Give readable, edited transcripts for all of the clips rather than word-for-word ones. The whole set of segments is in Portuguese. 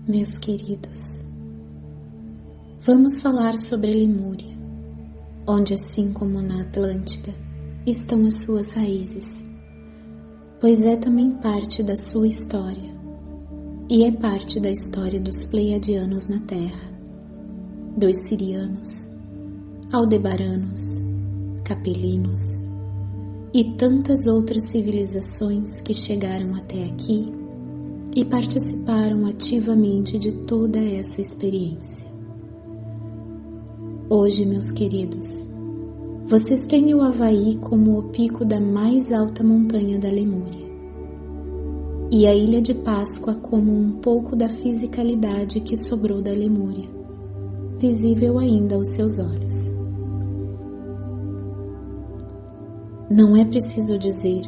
Meus queridos, vamos falar sobre a Lemúria, onde, assim como na Atlântida, estão as suas raízes, pois é também parte da sua história e é parte da história dos Pleiadianos na Terra, dos Sirianos, Aldebaranos, Capelinos e tantas outras civilizações que chegaram até aqui e participaram ativamente de toda essa experiência. Hoje, meus queridos, vocês têm o Havaí como o pico da mais alta montanha da Lemúria e a Ilha de Páscoa como um pouco da fisicalidade que sobrou da Lemúria, visível ainda aos seus olhos. Não é preciso dizer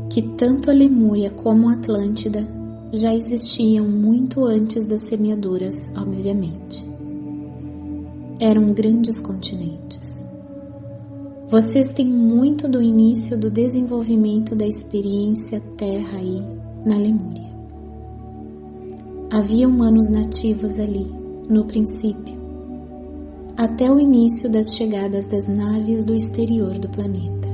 que tanto a Lemúria como a Atlântida já existiam muito antes das semeaduras, obviamente. Eram grandes continentes. Vocês têm muito do início do desenvolvimento da experiência Terra aí na Lemúria. Havia humanos nativos ali, no princípio, até o início das chegadas das naves do exterior do planeta.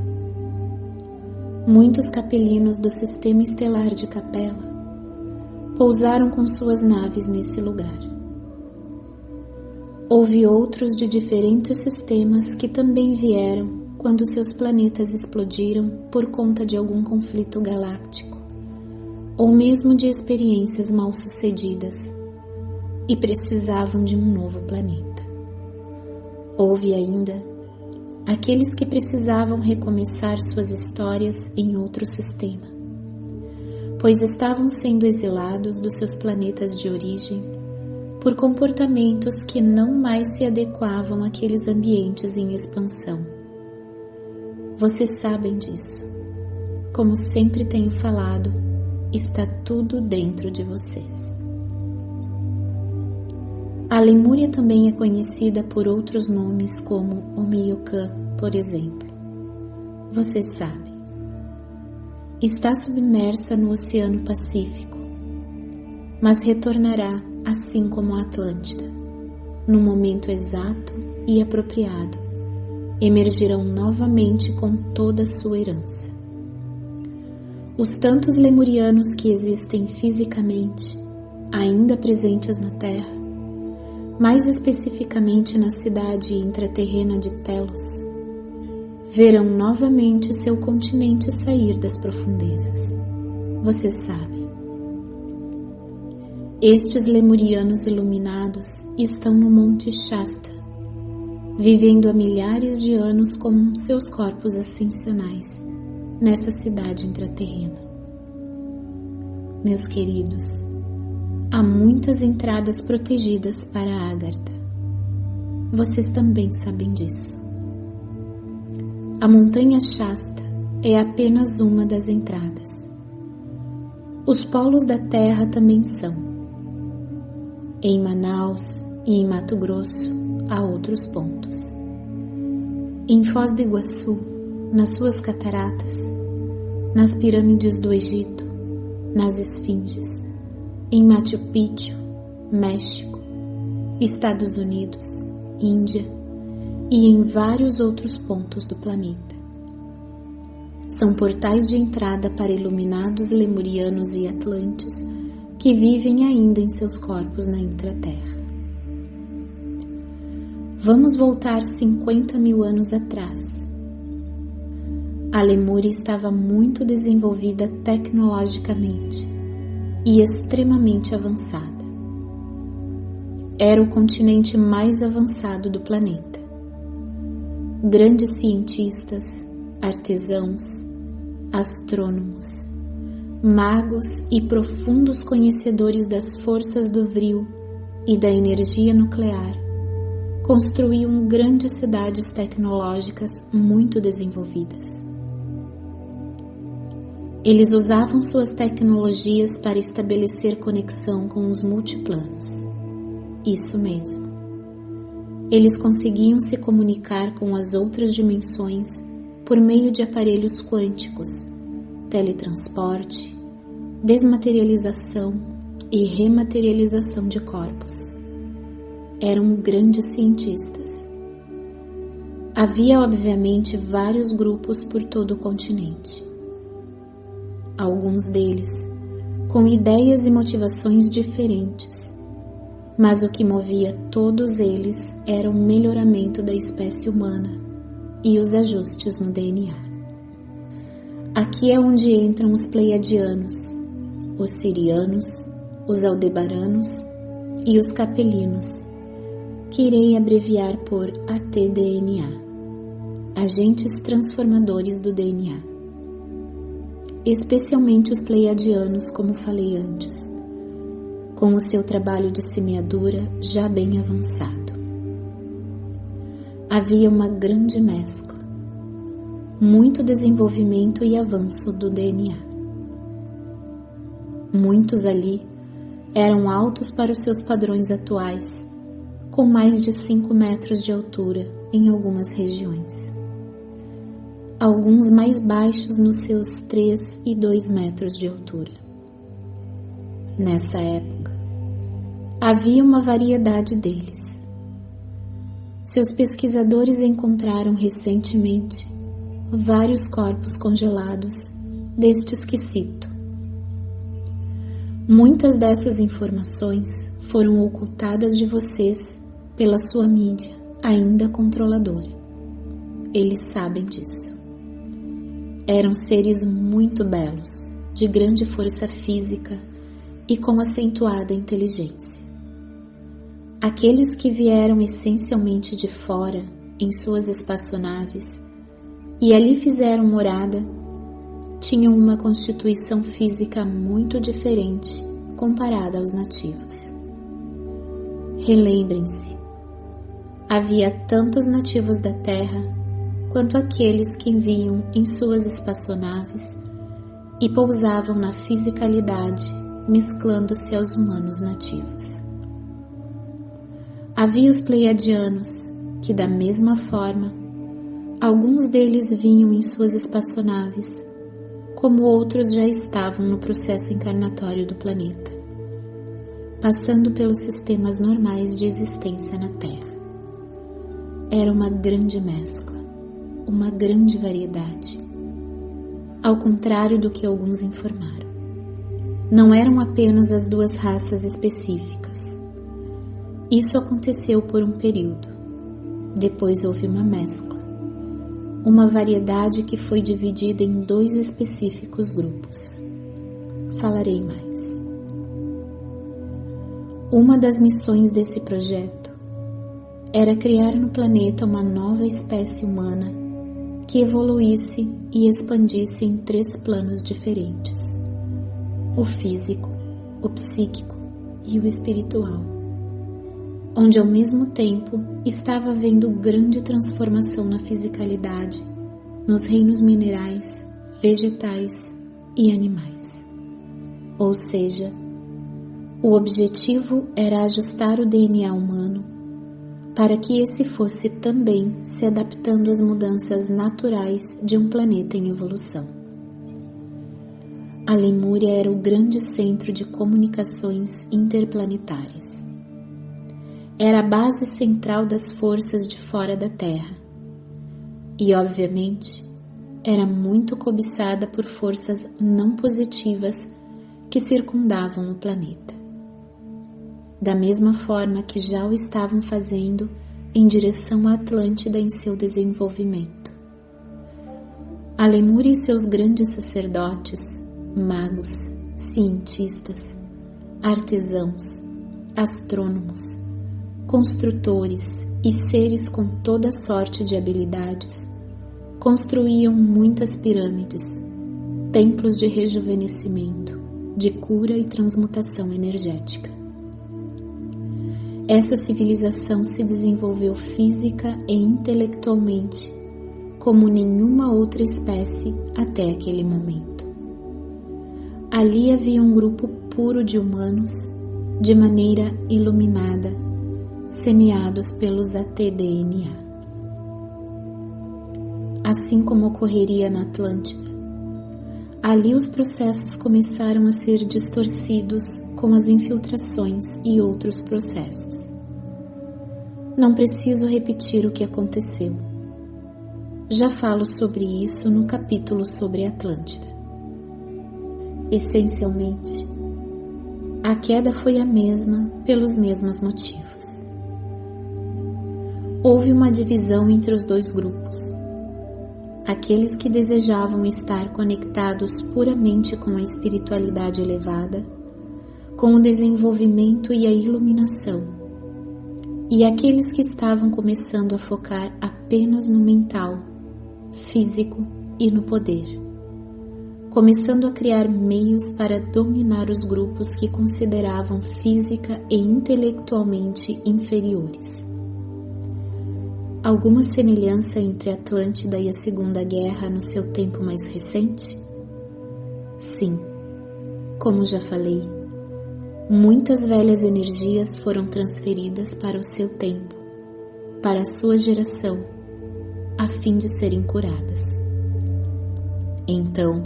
Muitos capelinos do sistema estelar de Capela pousaram com suas naves nesse lugar. Houve outros de diferentes sistemas que também vieram quando seus planetas explodiram por conta de algum conflito galáctico, ou mesmo de experiências mal sucedidas, e precisavam de um novo planeta. Houve ainda aqueles que precisavam recomeçar suas histórias em outro sistema, pois estavam sendo exilados dos seus planetas de origem por comportamentos que não mais se adequavam àqueles ambientes em expansão. Vocês sabem disso. Como sempre tenho falado, está tudo dentro de vocês. A Lemúria também é conhecida por outros nomes como Omeiocan, por exemplo. Vocês sabem. Está submersa no Oceano Pacífico, mas retornará assim como a Atlântida, no momento exato e apropriado. Emergirão novamente com toda a sua herança. Os tantos lemurianos que existem fisicamente, ainda presentes na Terra, mais especificamente na cidade intraterrena de Telos, verão novamente seu continente sair das profundezas. Você sabe. Estes lemurianos iluminados estão no Monte Shasta, vivendo há milhares de anos como seus corpos ascensionais nessa cidade intraterrena. Meus queridos, há muitas entradas protegidas para Agartha. Vocês também sabem disso. A montanha Shasta é apenas uma das entradas. Os polos da Terra também são. Em Manaus e em Mato Grosso há outros pontos. Em Foz do Iguaçu, nas suas cataratas, nas pirâmides do Egito, nas esfinges, em Machu Picchu, México, Estados Unidos, Índia e em vários outros pontos do planeta. São portais de entrada para iluminados lemurianos e atlantes que vivem ainda em seus corpos na intraterra. Vamos voltar 50.000 anos atrás. A Lemúria estava muito desenvolvida tecnologicamente e extremamente avançada. Era o continente mais avançado do planeta. Grandes cientistas, artesãos, astrônomos, magos e profundos conhecedores das forças do vril e da energia nuclear construíam grandes cidades tecnológicas muito desenvolvidas. Eles usavam suas tecnologias para estabelecer conexão com os multiplanos. Isso mesmo. Eles conseguiam se comunicar com as outras dimensões por meio de aparelhos quânticos, teletransporte, desmaterialização, e rematerialização de corpos. Eram grandes cientistas. Havia, obviamente, vários grupos por todo o continente. Alguns deles com ideias e motivações diferentes, mas o que movia todos eles era o melhoramento da espécie humana e os ajustes no DNA. Aqui é onde entram os pleiadianos, os sirianos, os aldebaranos e os capelinos, que irei abreviar por ATDNA, agentes transformadores do DNA. Especialmente os pleiadianos, como falei antes, com o seu trabalho de semeadura já bem avançado. Havia uma grande mescla, muito desenvolvimento e avanço do DNA. Muitos ali eram altos para os seus padrões atuais, com mais de 5 metros de altura em algumas regiões. Alguns mais baixos nos seus 3 e 2 metros de altura. Nessa época, havia uma variedade deles. Seus pesquisadores encontraram recentemente vários corpos congelados destes que cito. Muitas dessas informações foram ocultadas de vocês pela sua mídia ainda controladora. Eles sabem disso. Eram seres muito belos, de grande força física e com acentuada inteligência. Aqueles que vieram essencialmente de fora em suas espaçonaves e ali fizeram morada, tinham uma constituição física muito diferente comparada aos nativos. Relembrem-se, havia tantos nativos da Terra quanto aqueles que vinham em suas espaçonaves e pousavam na fisicalidade, mesclando-se aos humanos nativos. Havia os pleiadianos, que da mesma forma, alguns deles vinham em suas espaçonaves, como outros já estavam no processo encarnatório do planeta, passando pelos sistemas normais de existência na Terra. Era uma grande mescla, uma grande variedade, ao contrário do que alguns informaram. Não eram apenas as duas raças específicas. Isso aconteceu por um período. Depois houve uma mescla, uma variedade que foi dividida em 2 específicos grupos. Falarei mais. Uma das missões desse projeto era criar no planeta uma nova espécie humana que evoluísse e expandisse em 3 planos diferentes: o físico, o psíquico e o espiritual, onde ao mesmo tempo estava havendo grande transformação na fisicalidade, nos reinos minerais, vegetais e animais. Ou seja, o objetivo era ajustar o DNA humano para que esse fosse também se adaptando às mudanças naturais de um planeta em evolução. A Lemúria era o grande centro de comunicações interplanetárias. Era a base central das forças de fora da Terra e, obviamente, era muito cobiçada por forças não positivas que circundavam o planeta, da mesma forma que já o estavam fazendo em direção à Atlântida em seu desenvolvimento. A Lemúria e seus grandes sacerdotes, magos, cientistas, artesãos, astrônomos, construtores e seres com toda sorte de habilidades construíam muitas pirâmides, templos de rejuvenescimento, de cura e transmutação energética. Essa civilização se desenvolveu física e intelectualmente como nenhuma outra espécie até aquele momento. Ali havia um grupo puro de humanos, de maneira iluminada, semeados pelos ATDNA. Assim como ocorreria na Atlântida, ali os processos começaram a ser distorcidos com as infiltrações e outros processos. Não preciso repetir o que aconteceu. Já falo sobre isso no capítulo sobre Atlântida. Essencialmente, a queda foi a mesma pelos mesmos motivos. Houve uma divisão entre os dois grupos. Aqueles que desejavam estar conectados puramente com a espiritualidade elevada, com o desenvolvimento e a iluminação, e aqueles que estavam começando a focar apenas no mental, físico e no poder, começando a criar meios para dominar os grupos que consideravam física e intelectualmente inferiores. Alguma semelhança entre a Atlântida e a Segunda Guerra no seu tempo mais recente? Sim, como já falei, muitas velhas energias foram transferidas para o seu tempo, para a sua geração, a fim de serem curadas. Então,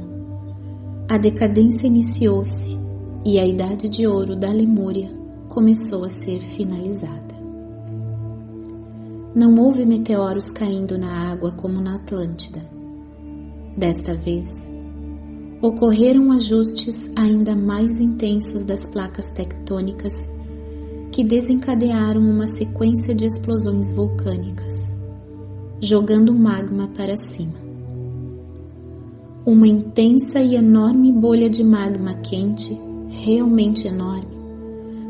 a decadência iniciou-se e a Idade de Ouro da Lemúria começou a ser finalizada. Não houve meteoros caindo na água como na Atlântida. Desta vez, ocorreram ajustes ainda mais intensos das placas tectônicas que desencadearam uma sequência de explosões vulcânicas, jogando o magma para cima. Uma intensa e enorme bolha de magma quente, realmente enorme,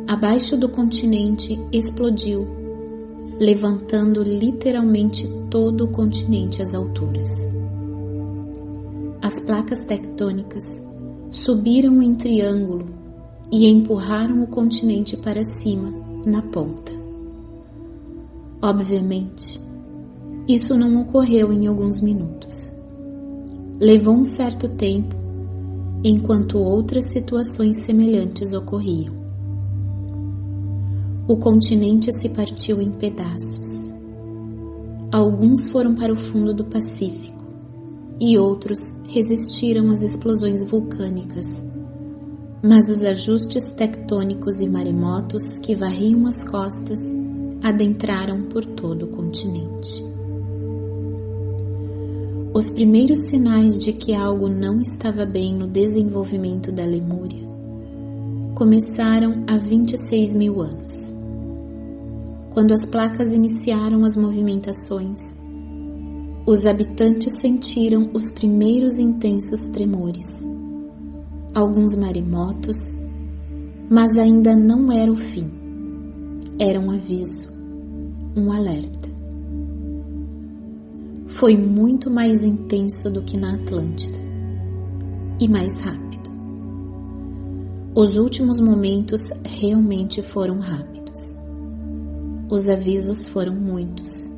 abaixo do continente explodiu, levantando literalmente todo o continente às alturas. As placas tectônicas subiram em triângulo e empurraram o continente para cima, na ponta. Obviamente, isso não ocorreu em alguns minutos. Levou um certo tempo, enquanto outras situações semelhantes ocorriam. O continente se partiu em pedaços. Alguns foram para o fundo do Pacífico e outros resistiram às explosões vulcânicas, mas os ajustes tectônicos e maremotos que varriam as costas adentraram por todo o continente. Os primeiros sinais de que algo não estava bem no desenvolvimento da Lemúria começaram há 26 mil anos. Quando as placas iniciaram as movimentações, os habitantes sentiram os primeiros intensos tremores, alguns maremotos, mas ainda não era o fim. Era um aviso, um alerta. Foi muito mais intenso do que na Atlântida e mais rápido. Os últimos momentos realmente foram rápidos. Os avisos foram muitos,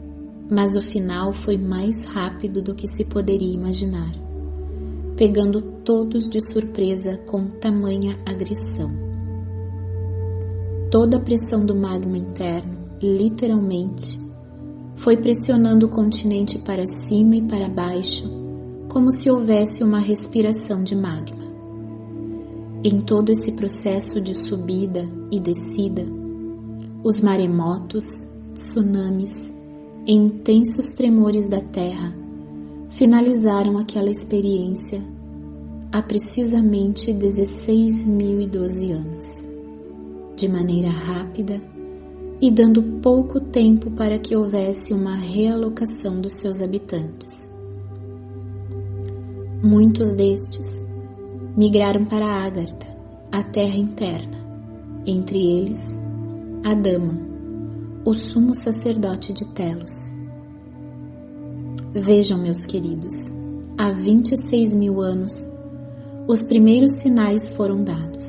mas o final foi mais rápido do que se poderia imaginar, pegando todos de surpresa com tamanha agressão. Toda a pressão do magma interno, literalmente, foi pressionando o continente para cima e para baixo, como se houvesse uma respiração de magma. Em todo esse processo de subida e descida, os maremotos, tsunamis e intensos tremores da terra finalizaram aquela experiência há precisamente 16.012 anos, de maneira rápida e dando pouco tempo para que houvesse uma realocação dos seus habitantes. Muitos destes migraram para Agartha, a terra interna, entre eles Adama, o sumo sacerdote de Telos. Vejam, meus queridos, há 26 mil anos, os primeiros sinais foram dados.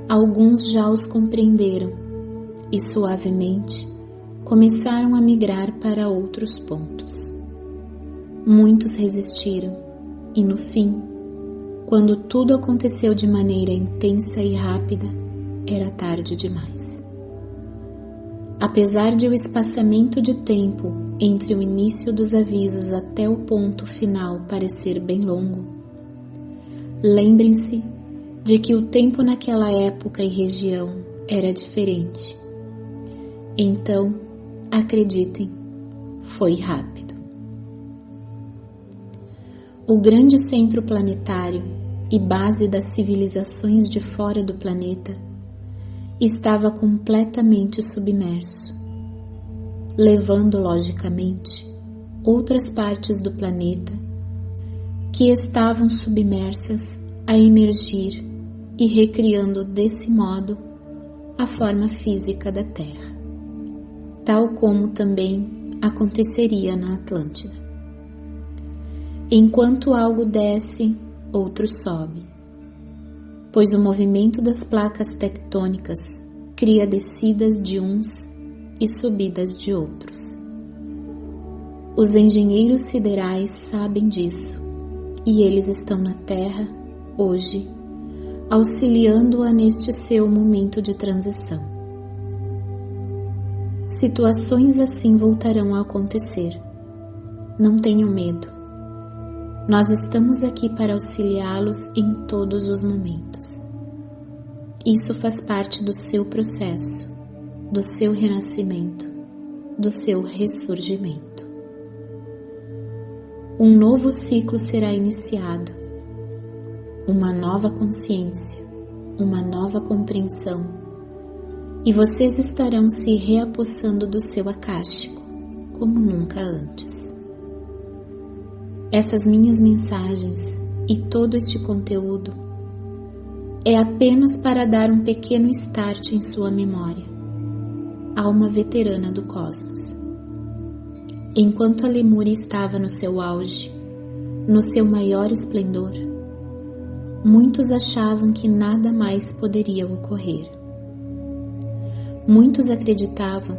Alguns já os compreenderam e suavemente começaram a migrar para outros pontos. Muitos resistiram e, no fim, quando tudo aconteceu de maneira intensa e rápida, era tarde demais. Apesar de o espaçamento de tempo entre o início dos avisos até o ponto final parecer bem longo, Lembrem-se de que o tempo naquela época e região era diferente. Então, acreditem, foi rápido. O grande centro planetário e base das civilizações de fora do planeta estava completamente submerso, levando, logicamente, outras partes do planeta que estavam submersas a emergir e recriando desse modo a forma física da Terra, tal como também aconteceria na Atlântida. Enquanto algo desce, outro sobe, pois o movimento das placas tectônicas cria descidas de uns e subidas de outros. Os engenheiros siderais sabem disso e eles estão na Terra hoje, auxiliando-a neste seu momento de transição. Situações assim voltarão a acontecer. Não tenham medo. Nós estamos aqui para auxiliá-los em todos os momentos. Isso faz parte do seu processo, do seu renascimento, do seu ressurgimento. Um novo ciclo será iniciado, uma nova consciência, uma nova compreensão, e vocês estarão se reapossando do seu acástico, como nunca antes. Essas minhas mensagens e todo este conteúdo é apenas para dar um pequeno start em sua memória, alma veterana do cosmos. Enquanto a Lemúria estava no seu auge, no seu maior esplendor, muitos achavam que nada mais poderia ocorrer. Muitos acreditavam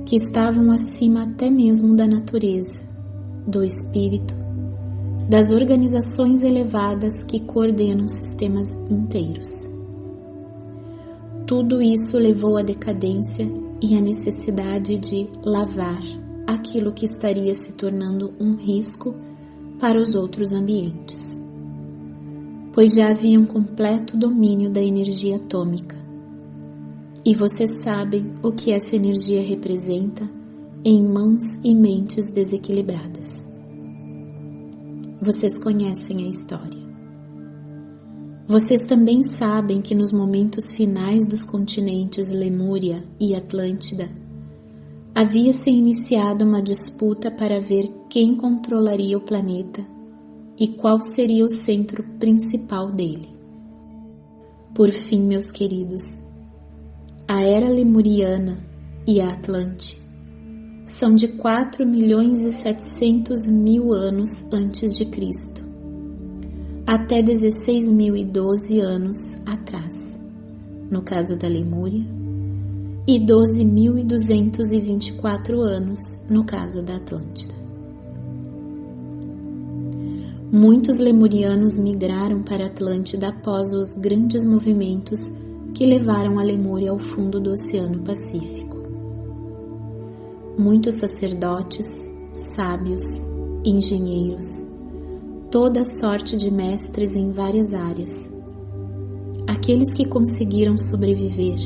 que estavam acima até mesmo da natureza, do espírito, das organizações elevadas que coordenam sistemas inteiros. Tudo isso levou à decadência e à necessidade de lavar aquilo que estaria se tornando um risco para os outros ambientes, pois já havia um completo domínio da energia atômica. E vocês sabem o que essa energia representa em mãos e mentes desequilibradas. Vocês conhecem a história. Vocês também sabem que nos momentos finais dos continentes Lemúria e Atlântida, havia se iniciado uma disputa para ver quem controlaria o planeta e qual seria o centro principal dele. Por fim, meus queridos, a Era Lemuriana e a Atlante são de 4.700.000 anos antes de Cristo, até 16.012 anos atrás, no caso da Lemúria, e 12.224 anos no caso da Atlântida. Muitos lemurianos migraram para a Atlântida após os grandes movimentos que levaram a Lemúria ao fundo do Oceano Pacífico. Muitos sacerdotes, sábios, engenheiros, toda sorte de mestres em várias áreas, aqueles que conseguiram sobreviver,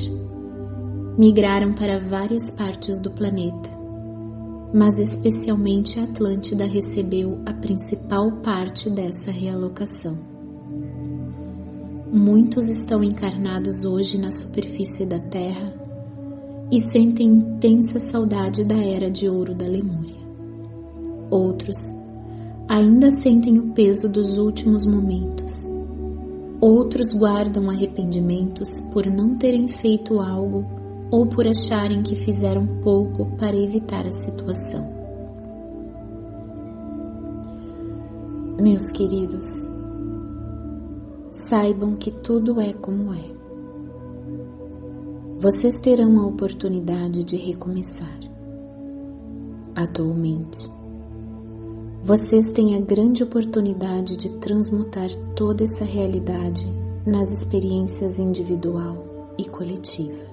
migraram para várias partes do planeta, mas especialmente a Atlântida recebeu a principal parte dessa realocação. Muitos estão encarnados hoje na superfície da Terra e sentem intensa saudade da Era de Ouro da Lemúria. Outros ainda sentem o peso dos últimos momentos. Outros guardam arrependimentos por não terem feito algo ou por acharem que fizeram pouco para evitar a situação. Meus queridos, saibam que tudo é como é. Vocês terão a oportunidade de recomeçar. Atualmente, vocês têm a grande oportunidade de transmutar toda essa realidade nas experiências individual e coletiva.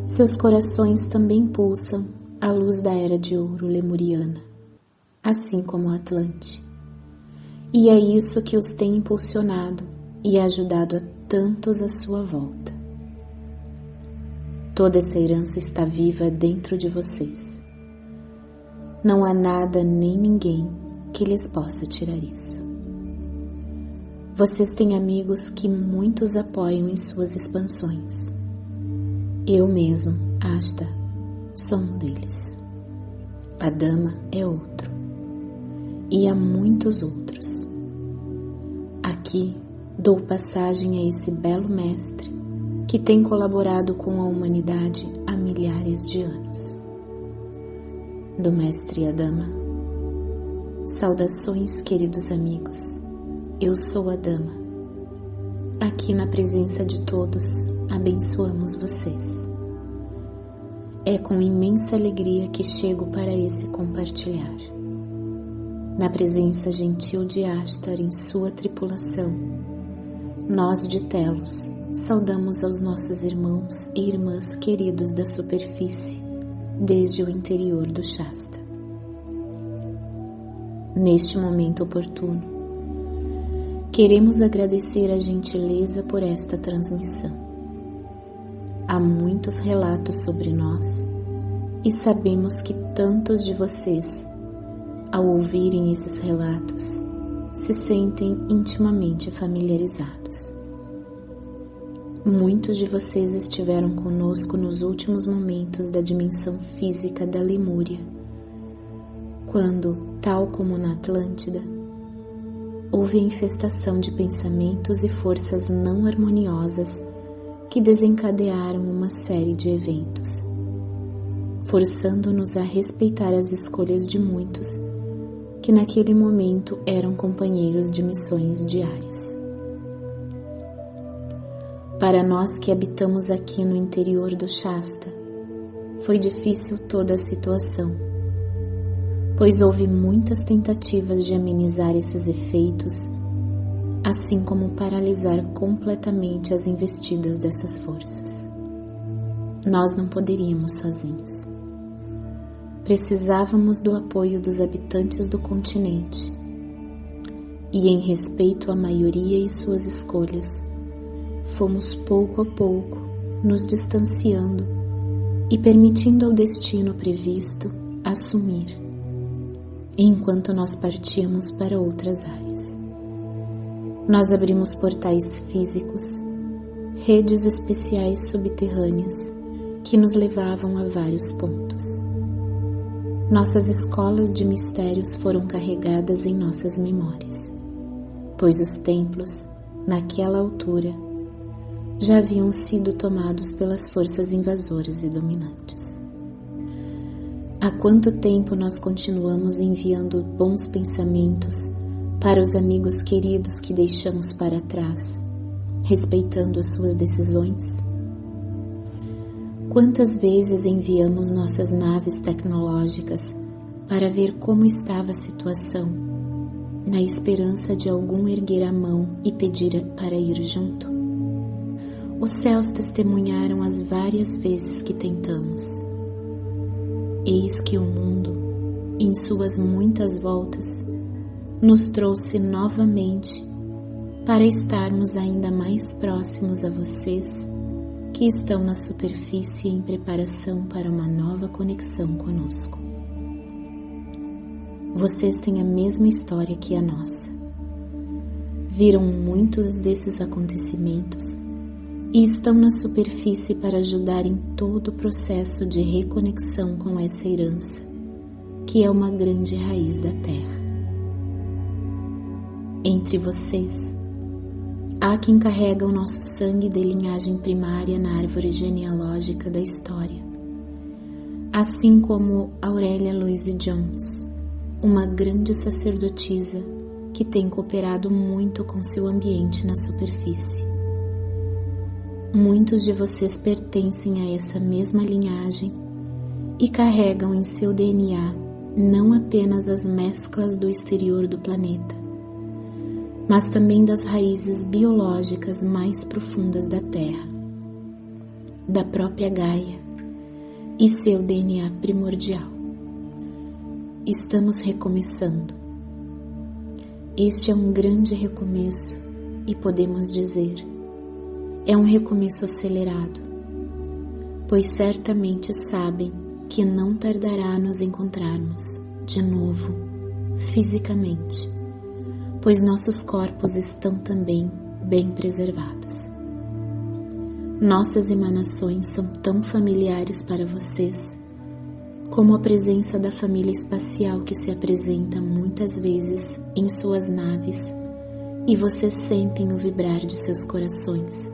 Seus corações também pulsam a luz da Era de Ouro lemuriana, assim como a Atlante. E é isso que os tem impulsionado e ajudado a tantos à sua volta. Toda essa herança está viva dentro de vocês. Não há nada nem ninguém que lhes possa tirar isso. Vocês têm amigos que muitos apoiam em suas expansões. Eu mesmo, Ashta, sou um deles. A Dama é outro. E há muitos outros. Aqui dou passagem a esse belo mestre que tem colaborado com a humanidade há milhares de anos. Do mestre Adama. Saudações, queridos amigos. Eu sou a Dama. Aqui na presença de todos, abençoamos vocês. É com imensa alegria que chego para esse compartilhar. Na presença gentil de Ashtar em sua tripulação, nós de Telos saudamos aos nossos irmãos e irmãs queridos da superfície, desde o interior do Shasta. Neste momento oportuno, queremos agradecer a gentileza por esta transmissão. Há muitos relatos sobre nós e sabemos que tantos de vocês, ao ouvirem esses relatos, se sentem intimamente familiarizados. Muitos de vocês estiveram conosco nos últimos momentos da dimensão física da Lemúria, quando, tal como na Atlântida, houve a infestação de pensamentos e forças não harmoniosas que desencadearam uma série de eventos, forçando-nos a respeitar as escolhas de muitos que naquele momento eram companheiros de missões diárias. Para nós que habitamos aqui no interior do Shasta, foi difícil toda a situação, pois houve muitas tentativas de amenizar esses efeitos, assim como paralisar completamente as investidas dessas forças. Nós não poderíamos sozinhos. Precisávamos do apoio dos habitantes do continente, e em respeito à maioria e suas escolhas, fomos pouco a pouco nos distanciando e permitindo ao destino previsto assumir, enquanto nós partíamos para outras áreas. Nós abrimos portais físicos, redes especiais subterrâneas que nos levavam a vários pontos. Nossas escolas de mistérios foram carregadas em nossas memórias, pois os templos, naquela altura, já haviam sido tomados pelas forças invasoras e dominantes. Há quanto tempo nós continuamos enviando bons pensamentos para os amigos queridos que deixamos para trás, respeitando as suas decisões? Quantas vezes enviamos nossas naves tecnológicas para ver como estava a situação, na esperança de algum erguer a mão e pedir para ir junto? Os céus testemunharam as várias vezes que tentamos. Eis que o mundo, em suas muitas voltas, nos trouxe novamente para estarmos ainda mais próximos a vocês que estão na superfície em preparação para uma nova conexão conosco. Vocês têm a mesma história que a nossa. Viram muitos desses acontecimentos e estão na superfície para ajudar em todo o processo de reconexão com essa herança, que é uma grande raiz da Terra. Entre vocês, há quem carrega o nosso sangue de linhagem primária na árvore genealógica da história, assim como Aurélia Louise Jones, uma grande sacerdotisa que tem cooperado muito com seu ambiente na superfície. Muitos de vocês pertencem a essa mesma linhagem e carregam em seu DNA não apenas as mesclas do exterior do planeta, mas também das raízes biológicas mais profundas da Terra, da própria Gaia e seu DNA primordial. Estamos recomeçando. este é um grande recomeço e podemos dizer, é um recomeço acelerado, pois certamente sabem que não tardará a nos encontrarmos de novo, fisicamente, pois nossos corpos estão também bem preservados. Nossas emanações são tão familiares para vocês como a presença da família espacial que se apresenta muitas vezes em suas naves e vocês sentem o vibrar de seus corações.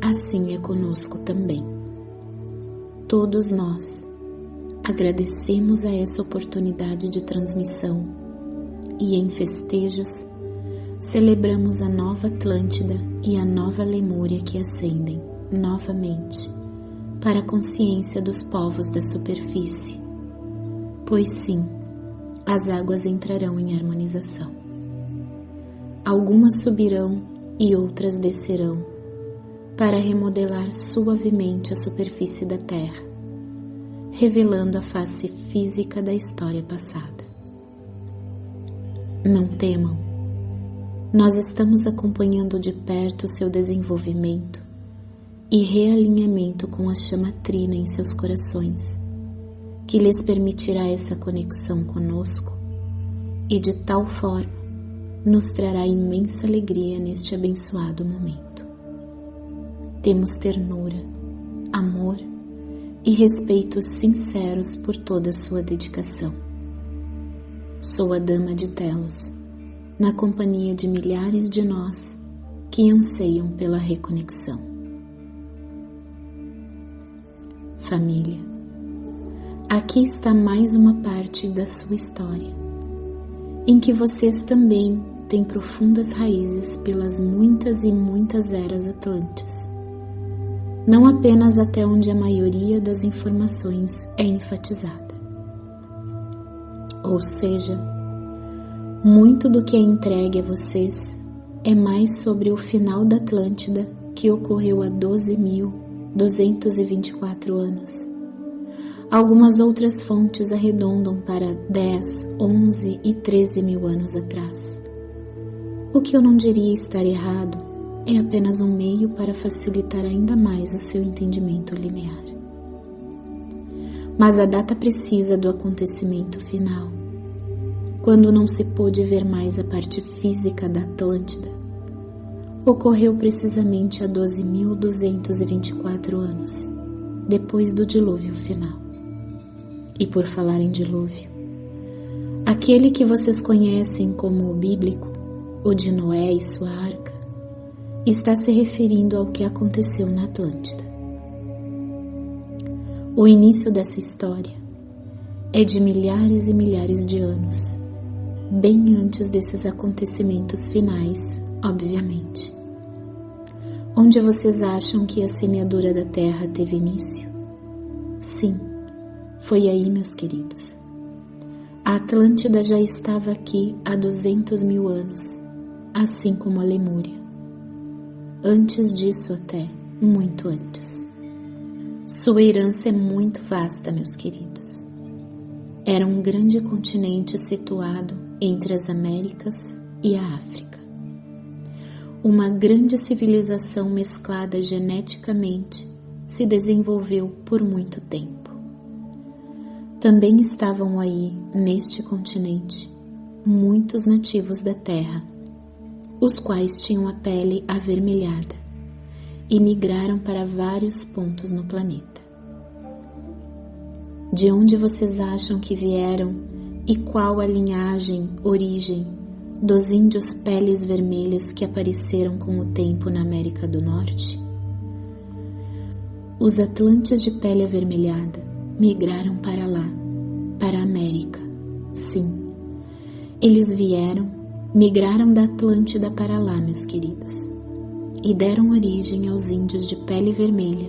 Assim é conosco também. Todos nós agradecemos a essa oportunidade de transmissão e em festejos celebramos a nova Atlântida e a nova Lemúria que ascendem novamente para a consciência dos povos da superfície, pois sim, as águas entrarão em harmonização. Algumas subirão e outras descerão para remodelar suavemente a superfície da Terra, revelando a face física da história passada. Não temam, nós estamos acompanhando de perto o seu desenvolvimento e realinhamento com a chama trina em seus corações, que lhes permitirá essa conexão conosco e de tal forma nos trará imensa alegria neste abençoado momento. Temos ternura, amor e respeito sinceros por toda a sua dedicação. Sou a Dama de Telos, na companhia de milhares de nós que anseiam pela reconexão. Família, aqui está mais uma parte da sua história, em que vocês também têm profundas raízes pelas muitas e muitas eras atlantes, não apenas até onde a maioria das informações é enfatizada. Ou seja, muito do que é entregue a vocês é mais sobre o final da Atlântida que ocorreu há 12.224 anos. Algumas outras fontes arredondam para 10, 11 e 13 mil anos atrás. O que eu não diria estar errado é apenas um meio para facilitar ainda mais o seu entendimento linear. Mas a data precisa do acontecimento final, quando não se pôde ver mais a parte física da Atlântida, ocorreu precisamente há 12.224 anos, depois do dilúvio final. E por falar em dilúvio, aquele que vocês conhecem como o bíblico, o de Noé e sua arca, está se referindo ao que aconteceu na Atlântida. O início dessa história é de milhares e milhares de anos, bem antes desses acontecimentos finais, obviamente. Onde vocês acham que a semeadura da terra teve início? Sim, foi aí, meus queridos. A Atlântida já estava aqui há 200 mil anos, assim como a Lemúria. Antes disso até, muito antes. Sua herança é muito vasta, meus queridos. Era um grande continente situado entre as Américas e a África. Uma grande civilização mesclada geneticamente se desenvolveu por muito tempo. Também estavam aí, neste continente, muitos nativos da Terra, os quais tinham a pele avermelhada e migraram para vários pontos no planeta. De onde vocês acham que vieram e qual a linhagem, origem dos índios peles vermelhas que apareceram com o tempo na América do Norte? Os atlantes de pele avermelhada migraram para lá, para a América. Sim, eles migraram da Atlântida para lá, meus queridos, e deram origem aos índios de pele vermelha,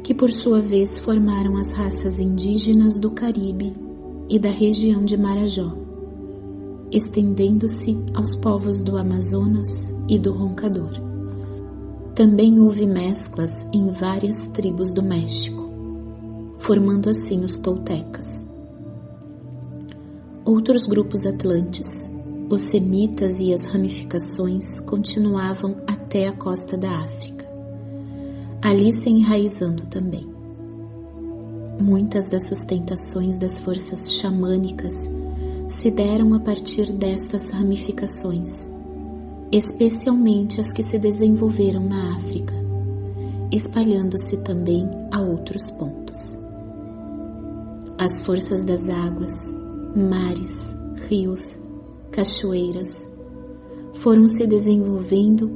que por sua vez formaram as raças indígenas do Caribe e da região de Marajó, estendendo-se aos povos do Amazonas e do Roncador. Também houve mesclas em várias tribos do México, formando assim os toltecas. Outros grupos atlantes, Os semitas e as ramificações continuavam até a costa da África, ali se enraizando também. Muitas das sustentações das forças xamânicas se deram a partir destas ramificações, especialmente as que se desenvolveram na África, espalhando-se também a outros pontos. As forças das águas, mares, rios, cachoeiras foram se desenvolvendo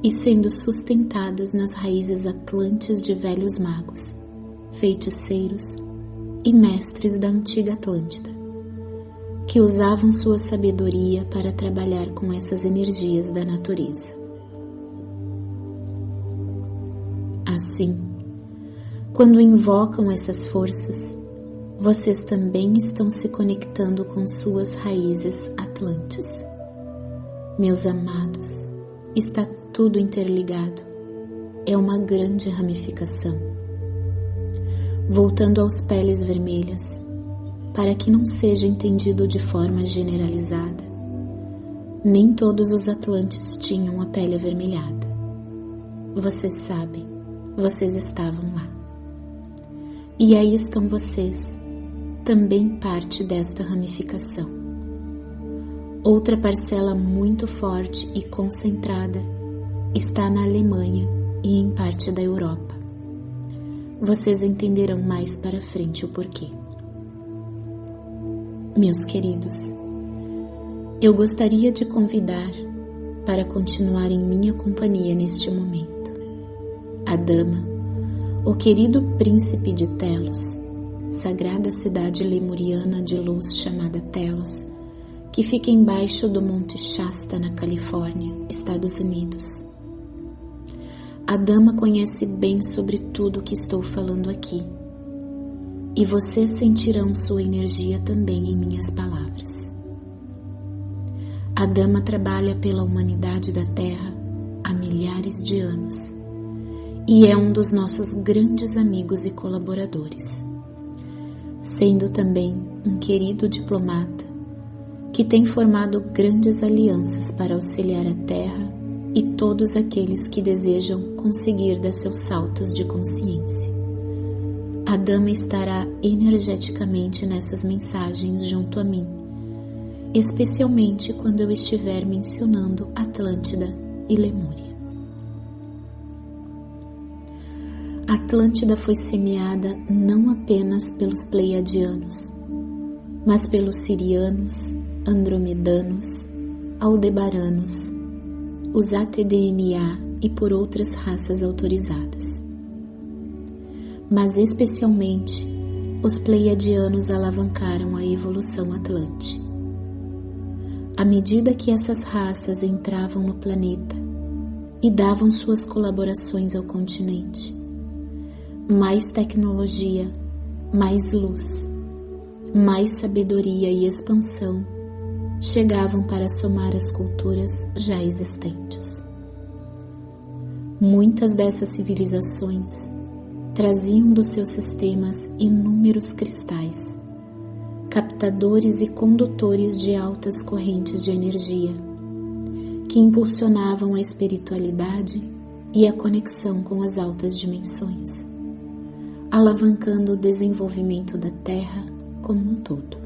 e sendo sustentadas nas raízes atlantes de velhos magos, feiticeiros e mestres da antiga Atlântida, que usavam sua sabedoria para trabalhar com essas energias da natureza. Assim, quando invocam essas forças, vocês também estão se conectando com suas raízes atlantes. Meus amados, está tudo interligado. É uma grande ramificação. Voltando aos peles vermelhas, para que não seja entendido de forma generalizada, nem todos os atlantes tinham a pele avermelhada. Vocês sabem, vocês estavam lá. E aí estão vocês, também parte desta ramificação. Outra parcela muito forte e concentrada está na Alemanha e em parte da Europa. Vocês entenderão mais para frente o porquê. Meus queridos, eu gostaria de convidar para continuar em minha companhia neste momento a dama, o querido príncipe de Telos, sagrada cidade lemuriana de luz chamada Telos, que fica embaixo do Monte Shasta na Califórnia, Estados Unidos. A dama conhece bem sobre tudo o que estou falando aqui, e vocês sentirão sua energia também em minhas palavras. A dama trabalha pela humanidade da Terra há milhares de anos e é um dos nossos grandes amigos e colaboradores, sendo também um querido diplomata que tem formado grandes alianças para auxiliar a Terra e todos aqueles que desejam conseguir dar seus saltos de consciência. A dama estará energeticamente nessas mensagens junto a mim, especialmente quando eu estiver mencionando Atlântida e Lemúria. Atlântida foi semeada não apenas pelos pleiadianos, mas pelos sirianos, andromedanos, aldebaranos, os ATDNA e por outras raças autorizadas. Mas especialmente os pleiadianos alavancaram a evolução atlante. À medida que essas raças entravam no planeta e davam suas colaborações ao continente, mais tecnologia, mais luz, mais sabedoria e expansão chegavam para somar as culturas já existentes. Muitas dessas civilizações traziam dos seus sistemas inúmeros cristais, captadores e condutores de altas correntes de energia, que impulsionavam a espiritualidade e a conexão com as altas dimensões, alavancando o desenvolvimento da Terra como um todo.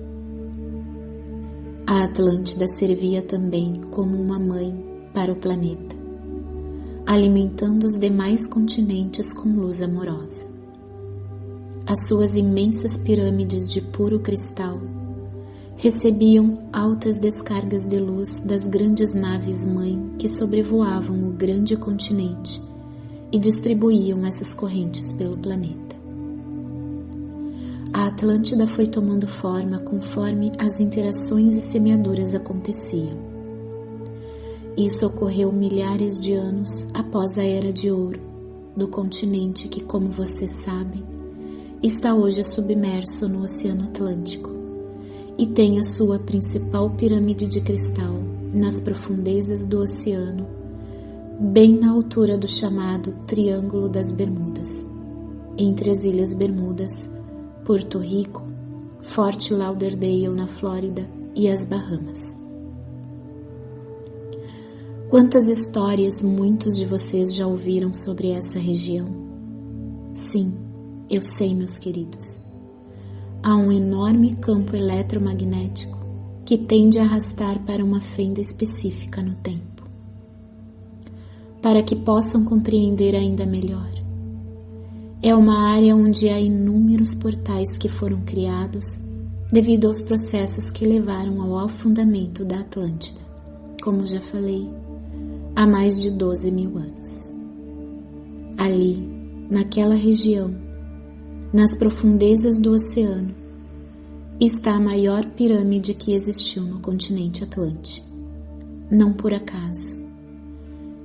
A Atlântida servia também como uma mãe para o planeta, alimentando os demais continentes com luz amorosa. As suas imensas pirâmides de puro cristal recebiam altas descargas de luz das grandes naves-mãe que sobrevoavam o grande continente e distribuíam essas correntes pelo planeta. A Atlântida foi tomando forma conforme as interações e semeaduras aconteciam. Isso ocorreu milhares de anos após a Era de Ouro do continente que, como vocês sabem, está hoje submerso no Oceano Atlântico e tem a sua principal pirâmide de cristal nas profundezas do oceano, bem na altura do chamado Triângulo das Bermudas, entre as Ilhas Bermudas, Porto Rico, Fort Lauderdale na Flórida e as Bahamas. Quantas histórias muitos de vocês já ouviram sobre essa região? Sim, eu sei, meus queridos. Há um enorme campo eletromagnético que tende a arrastar para uma fenda específica no tempo. Para que possam compreender ainda melhor, é uma área onde há inúmeros portais que foram criados devido aos processos que levaram ao afundamento da Atlântida, como já falei, há mais de 12.000 anos. Ali, naquela região, nas profundezas do oceano, está a maior pirâmide que existiu no continente Atlântico. Não por acaso.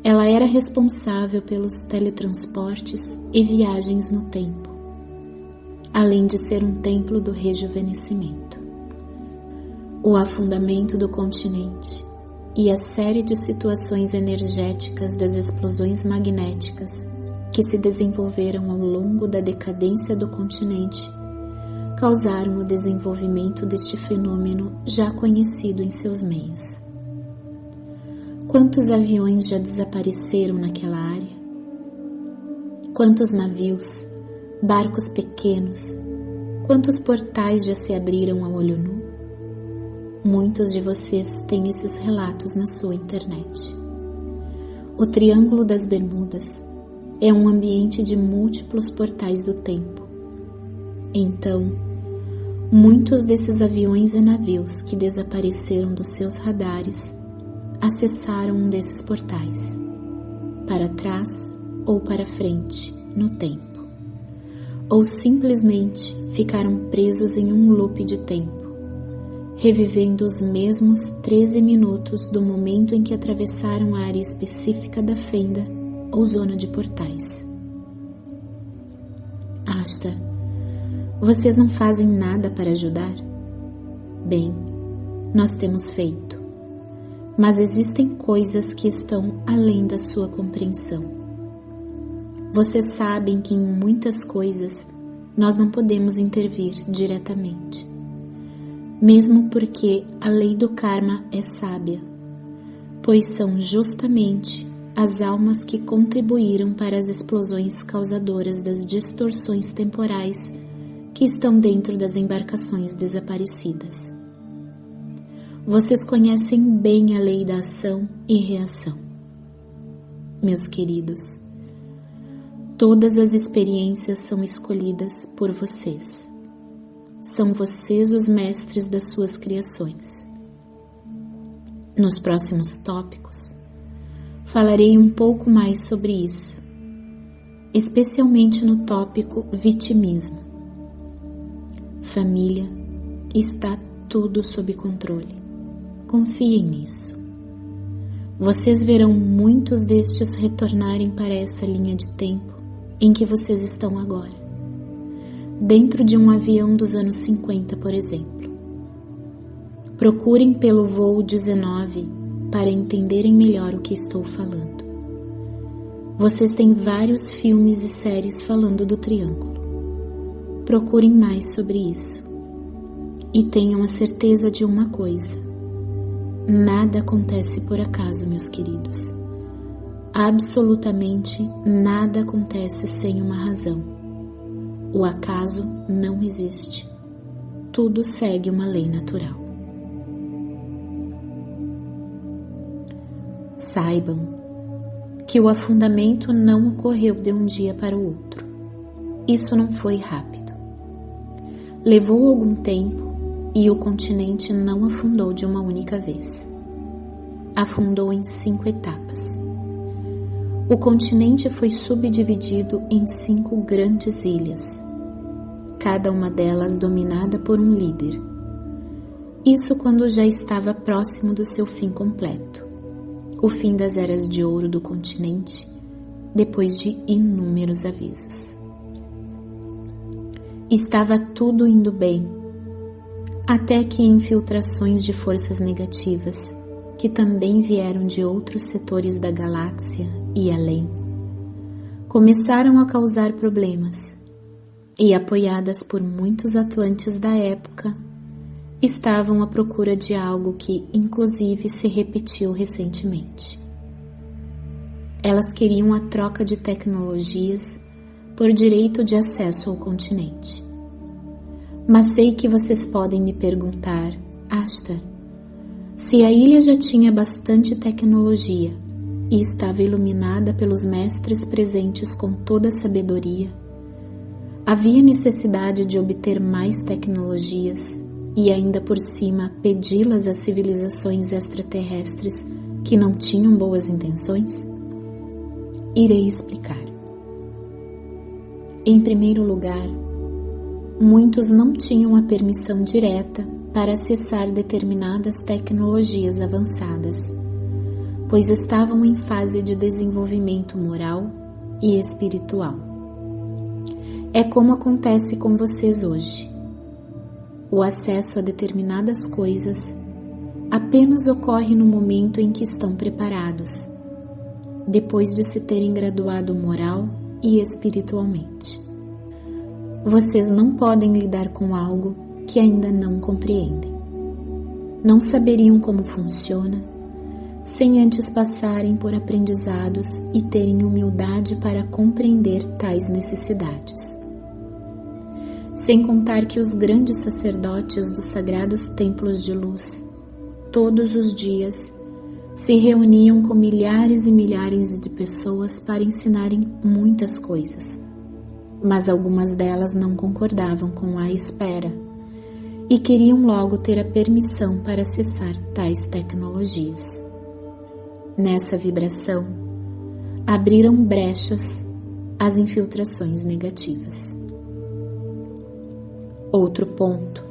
Ela era responsável pelos teletransportes e viagens no tempo, além de ser um templo do rejuvenescimento. O afundamento do continente e a série de situações energéticas das explosões magnéticas que se desenvolveram ao longo da decadência do continente causaram o desenvolvimento deste fenômeno já conhecido em seus meios. Quantos aviões já desapareceram naquela área? Quantos navios, barcos pequenos, quantos portais já se abriram a olho nu? Muitos de vocês têm esses relatos na sua internet. O Triângulo das Bermudas é um ambiente de múltiplos portais do tempo. Então, muitos desses aviões e navios que desapareceram dos seus radares acessaram um desses portais, para trás ou para frente, no tempo, ou simplesmente ficaram presos em um loop de tempo, revivendo os mesmos 13 minutos do momento em que atravessaram a área específica da fenda ou zona de portais. Ashtar, vocês não fazem nada para ajudar? Bem, nós temos feito. Mas existem coisas que estão além da sua compreensão. Vocês sabem que em muitas coisas nós não podemos intervir diretamente, mesmo porque a lei do karma é sábia, pois são justamente as almas que contribuíram para as explosões causadoras das distorções temporais que estão dentro das embarcações desaparecidas. Vocês conhecem bem a lei da ação e reação. Meus queridos, todas as experiências são escolhidas por vocês. São vocês os mestres das suas criações. Nos próximos tópicos, falarei um pouco mais sobre isso, especialmente no tópico vitimismo. Família, está tudo sob controle. Confiem nisso. Vocês verão muitos destes retornarem para essa linha de tempo em que vocês estão agora, dentro de um avião dos anos 50, por exemplo. Procurem pelo voo 19 para entenderem melhor o que estou falando. Vocês têm vários filmes e séries falando do Triângulo. Procurem mais sobre isso. E tenham a certeza de uma coisa: nada acontece por acaso, meus queridos. Absolutamente nada acontece sem uma razão. O acaso não existe. Tudo segue uma lei natural. Saibam que o afundamento não ocorreu de um dia para o outro. Isso não foi rápido. Levou algum tempo e o continente não afundou de uma única vez. Afundou em 5 etapas. O continente foi subdividido em 5 grandes ilhas, cada uma delas dominada por um líder. Isso quando já estava próximo do seu fim completo, o fim das eras de ouro do continente, depois de inúmeros avisos. Estava tudo indo bem, até que infiltrações de forças negativas, que também vieram de outros setores da galáxia e além, começaram a causar problemas, e apoiadas por muitos atlantes da época, estavam à procura de algo que inclusive se repetiu recentemente. Elas queriam a troca de tecnologias por direito de acesso ao continente. Mas sei que vocês podem me perguntar, Ashtar, se a ilha já tinha bastante tecnologia e estava iluminada pelos mestres presentes com toda a sabedoria, havia necessidade de obter mais tecnologias e ainda por cima pedi-las às civilizações extraterrestres que não tinham boas intenções? Irei explicar. Em primeiro lugar, muitos não tinham a permissão direta para acessar determinadas tecnologias avançadas, pois estavam em fase de desenvolvimento moral e espiritual. É como acontece com vocês hoje. O acesso a determinadas coisas apenas ocorre no momento em que estão preparados, depois de se terem graduado moral e espiritualmente. Vocês não podem lidar com algo que ainda não compreendem. Não saberiam como funciona sem antes passarem por aprendizados e terem humildade para compreender tais necessidades. Sem contar que os grandes sacerdotes dos sagrados templos de luz, todos os dias, se reuniam com milhares e milhares de pessoas para ensinarem muitas coisas, mas algumas delas não concordavam com a espera e queriam logo ter a permissão para acessar tais tecnologias. Nessa vibração, abriram brechas às infiltrações negativas. Outro ponto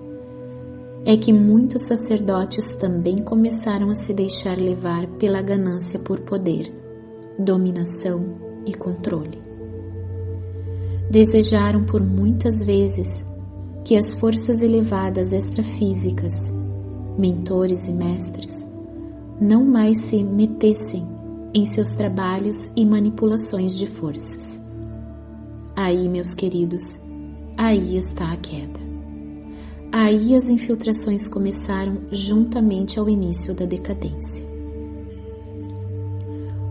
é que muitos sacerdotes também começaram a se deixar levar pela ganância por poder, dominação e controle. Desejaram por muitas vezes que as forças elevadas extrafísicas, mentores e mestres, não mais se metessem em seus trabalhos e manipulações de forças. Aí, meus queridos, aí está a queda. Aí as infiltrações começaram juntamente ao início da decadência.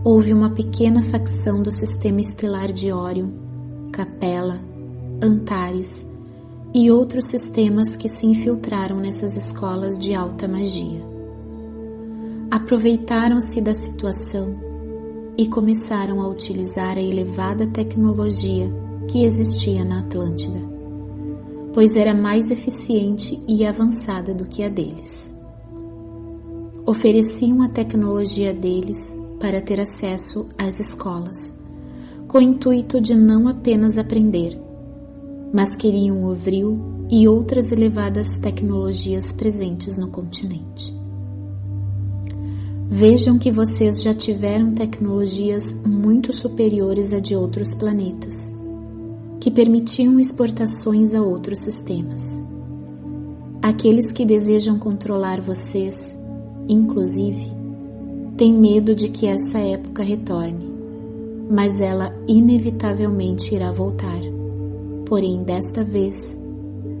Houve uma pequena facção do sistema estelar de Órion, Capella, Antares e outros sistemas que se infiltraram nessas escolas de alta magia. Aproveitaram-se da situação e começaram a utilizar a elevada tecnologia que existia na Atlântida, pois era mais eficiente e avançada do que a deles. Ofereciam a tecnologia deles para ter acesso às escolas, com o intuito de não apenas aprender, mas queriam o Vril e outras elevadas tecnologias presentes no continente. Vejam que vocês já tiveram tecnologias muito superiores a de outros planetas, que permitiam exportações a outros sistemas. Aqueles que desejam controlar vocês, inclusive, têm medo de que essa época retorne, mas ela inevitavelmente irá voltar. Porém, desta vez,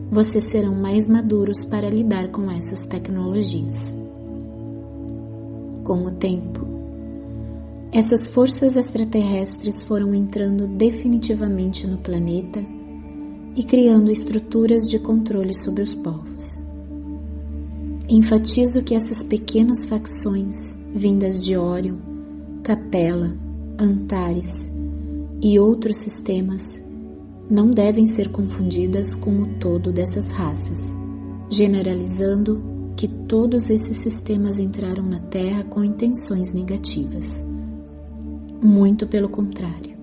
vocês serão mais maduros para lidar com essas tecnologias. Com o tempo, essas forças extraterrestres foram entrando definitivamente no planeta e criando estruturas de controle sobre os povos. Enfatizo que essas pequenas facções, vindas de Órion, Capella, Antares e outros sistemas, não devem ser confundidas com o todo dessas raças, generalizando que todos esses sistemas entraram na Terra com intenções negativas. Muito pelo contrário.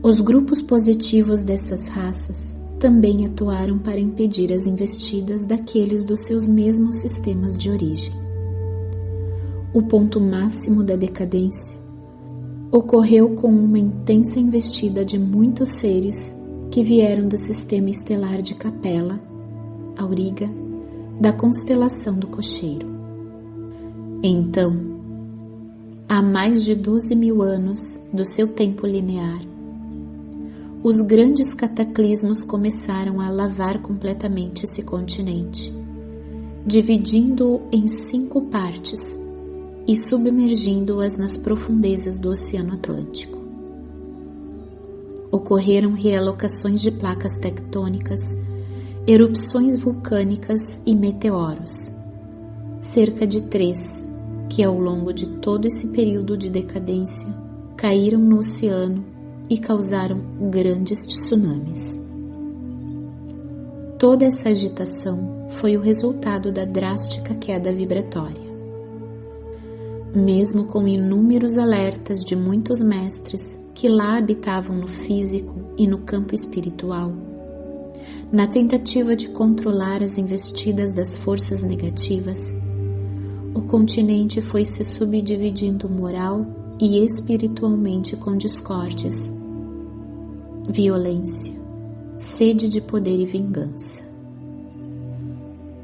Os grupos positivos dessas raças também atuaram para impedir as investidas daqueles dos seus mesmos sistemas de origem. O ponto máximo da decadência ocorreu com uma intensa investida de muitos seres que vieram do sistema estelar de Capella, Auriga, da constelação do Cocheiro. Então, há mais de 12.000 anos do seu tempo linear, os grandes cataclismos começaram a lavar completamente esse continente, dividindo-o em 5 partes e submergindo-as nas profundezas do Oceano Atlântico. Ocorreram realocações de placas tectônicas, erupções vulcânicas e meteoros, cerca de 3, que ao longo de todo esse período de decadência caíram no oceano e causaram grandes tsunamis. Toda essa agitação foi o resultado da drástica queda vibratória. Mesmo com inúmeros alertas de muitos mestres que lá habitavam no físico e no campo espiritual, na tentativa de controlar as investidas das forças negativas, o continente foi se subdividindo moral e espiritualmente com discórdias, violência, sede de poder e vingança.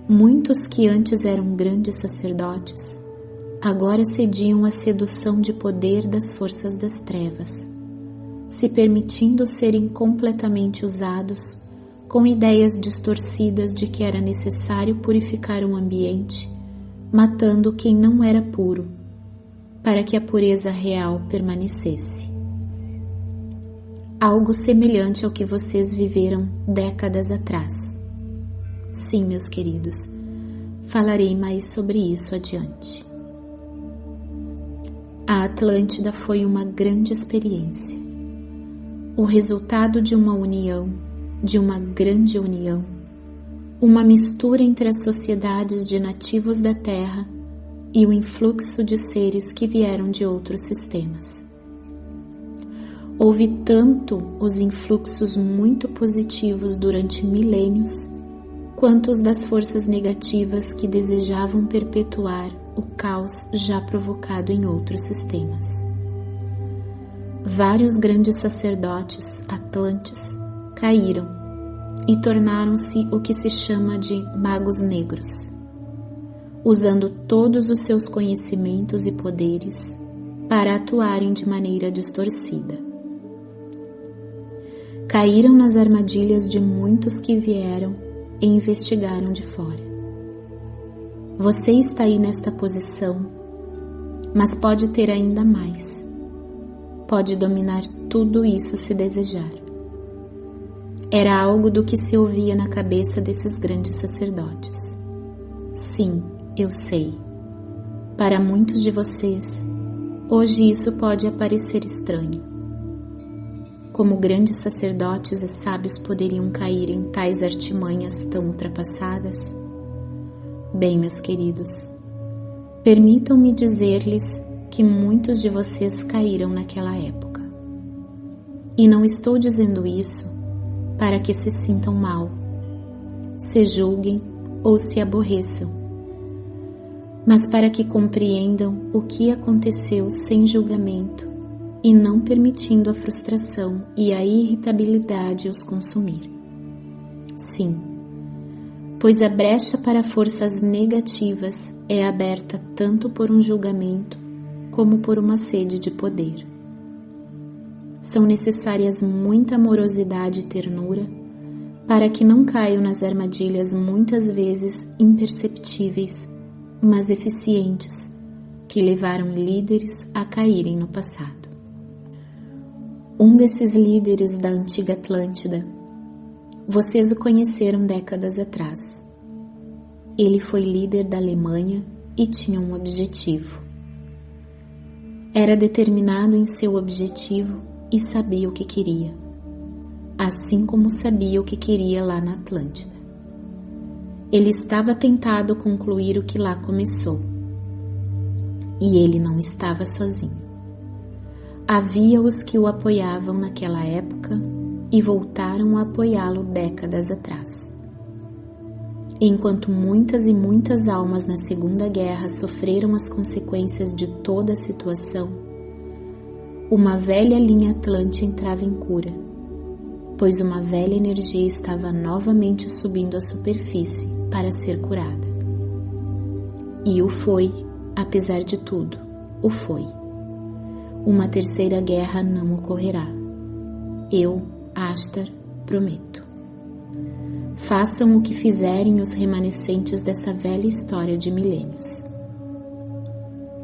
Muitos que antes eram grandes sacerdotes, agora cediam à sedução de poder das forças das trevas, se permitindo serem completamente usados com ideias distorcidas de que era necessário purificar o ambiente, matando quem não era puro, para que a pureza real permanecesse. Algo semelhante ao que vocês viveram décadas atrás. Sim, meus queridos, falarei mais sobre isso adiante. A Atlântida foi uma grande experiência, o resultado de uma união, de uma grande união, uma mistura entre as sociedades de nativos da Terra e o influxo de seres que vieram de outros sistemas. Houve tanto os influxos muito positivos durante milênios, quanto os das forças negativas que desejavam perpetuar o caos já provocado em outros sistemas. Vários grandes sacerdotes atlantes caíram e tornaram-se o que se chama de magos negros, usando todos os seus conhecimentos e poderes para atuarem de maneira distorcida. Caíram nas armadilhas de muitos que vieram e investigaram de fora. Você está aí nesta posição, mas pode ter ainda mais. Pode dominar tudo isso se desejar. Era algo do que se ouvia na cabeça desses grandes sacerdotes. Sim, eu sei. Para muitos de vocês, hoje isso pode parecer estranho. Como grandes sacerdotes e sábios poderiam cair em tais artimanhas tão ultrapassadas? Bem, meus queridos, permitam-me dizer-lhes que muitos de vocês caíram naquela época. E não estou dizendo isso para que se sintam mal, se julguem ou se aborreçam, mas para que compreendam o que aconteceu sem julgamento e não permitindo a frustração e a irritabilidade os consumir. Sim, pois a brecha para forças negativas é aberta tanto por um julgamento como por uma sede de poder. São necessárias muita amorosidade e ternura para que não caiam nas armadilhas muitas vezes imperceptíveis, mas eficientes, que levaram líderes a caírem no passado. Um desses líderes da antiga Atlântida, vocês o conheceram décadas atrás. Ele foi líder da Alemanha e tinha um objetivo. Era determinado em seu objetivo e sabia o que queria, assim como sabia o que queria lá na Atlântida. Ele estava tentado concluir o que lá começou. E ele não estava sozinho. Havia os que o apoiavam naquela época e voltaram a apoiá-lo décadas atrás. Enquanto muitas e muitas almas na Segunda Guerra sofreram as consequências de toda a situação, uma velha linha Atlante entrava em cura, pois uma velha energia estava novamente subindo à superfície para ser curada. E o foi, apesar de tudo, o foi. Uma terceira guerra não ocorrerá. Eu, Ashtar, prometo. Façam o que fizerem os remanescentes dessa velha história de milênios.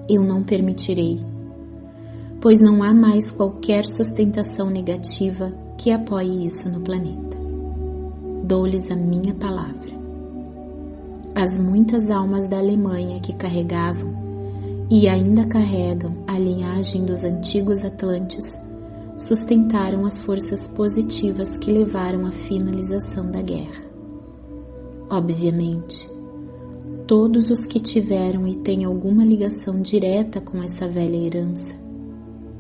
Eu não permitirei, pois não há mais qualquer sustentação negativa que apoie isso no planeta. Dou-lhes a minha palavra. As muitas almas da Alemanha que carregavam e ainda carregam a linhagem dos antigos Atlantes sustentaram as forças positivas que levaram à finalização da guerra. Obviamente, todos os que tiveram e têm alguma ligação direta com essa velha herança,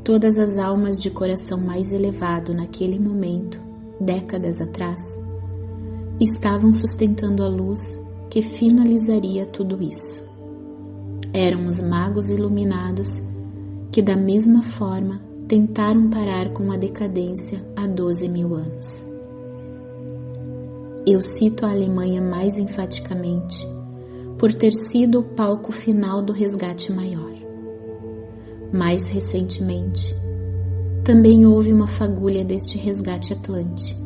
todas as almas de coração mais elevado naquele momento, décadas atrás, estavam sustentando a luz que finalizaria tudo isso. Eram os magos iluminados que, da mesma forma, tentaram parar com a decadência há 12.000 anos. Eu cito a Alemanha mais enfaticamente por ter sido o palco final do resgate maior. Mais recentemente, também houve uma fagulha deste resgate atlante,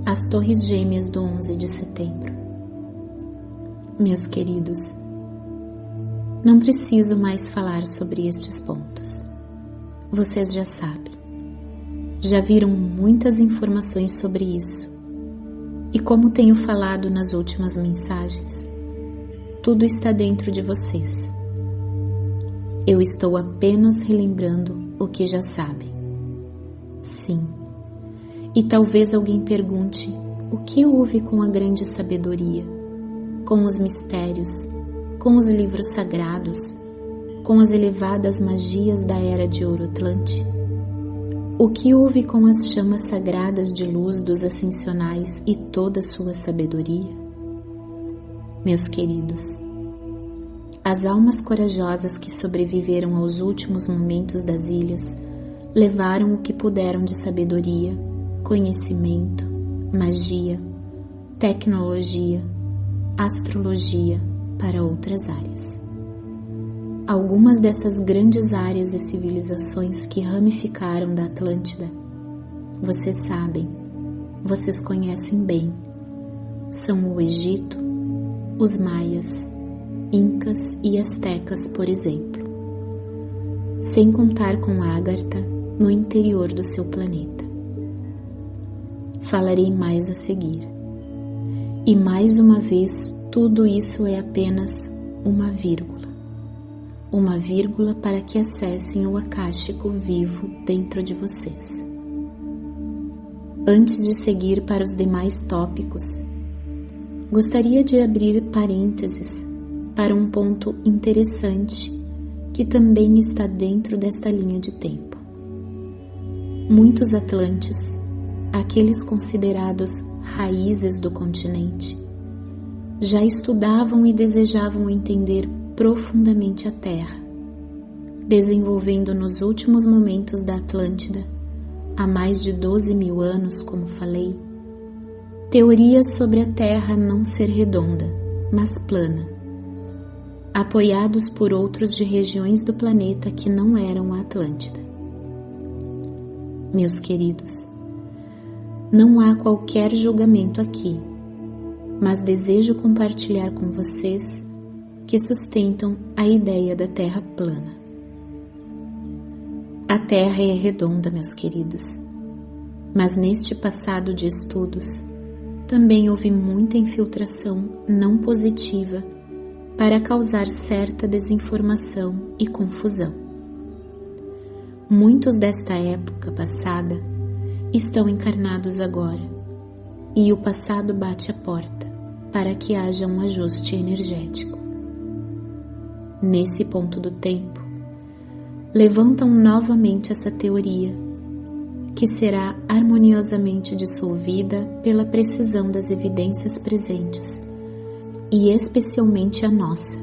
as Torres Gêmeas do 11 de setembro. Meus queridos, não preciso mais falar sobre estes pontos. Vocês já sabem. Já viram muitas informações sobre isso. E como tenho falado nas últimas mensagens, tudo está dentro de vocês. Eu estou apenas relembrando o que já sabem. Sim. E talvez alguém pergunte o que houve com a grande sabedoria, com os mistérios, com os livros sagrados, com as elevadas magias da Era de Ouro Atlante? O que houve com as chamas sagradas de luz dos ascensionais e toda a sua sabedoria? Meus queridos, as almas corajosas que sobreviveram aos últimos momentos das ilhas levaram o que puderam de sabedoria, conhecimento, magia, tecnologia, astrologia para outras áreas. Algumas dessas grandes áreas e civilizações que ramificaram da Atlântida, vocês sabem, vocês conhecem bem, são o Egito, os Maias, Incas e Astecas, por exemplo, sem contar com Ágartha no interior do seu planeta. Falarei mais a seguir. E mais uma vez, tudo isso é apenas uma vírgula para que acessem o acástico vivo dentro de vocês. Antes de seguir para os demais tópicos, gostaria de abrir parênteses para um ponto interessante que também está dentro desta linha de tempo. Muitos atlantes, aqueles considerados raízes do continente, já estudavam e desejavam entender profundamente a Terra, desenvolvendo nos últimos momentos da Atlântida, há mais de 12.000 anos, como falei, teorias sobre a Terra não ser redonda, mas plana, apoiados por outros de regiões do planeta que não eram a Atlântida. Meus queridos, não há qualquer julgamento aqui, mas desejo compartilhar com vocês que sustentam a ideia da Terra plana. A Terra é redonda, meus queridos, mas neste passado de estudos também houve muita infiltração não positiva para causar certa desinformação e confusão. Muitos desta época passada estão encarnados agora, e o passado bate a porta para que haja um ajuste energético. Nesse ponto do tempo, levantam novamente essa teoria, que será harmoniosamente dissolvida pela precisão das evidências presentes, e especialmente a nossa,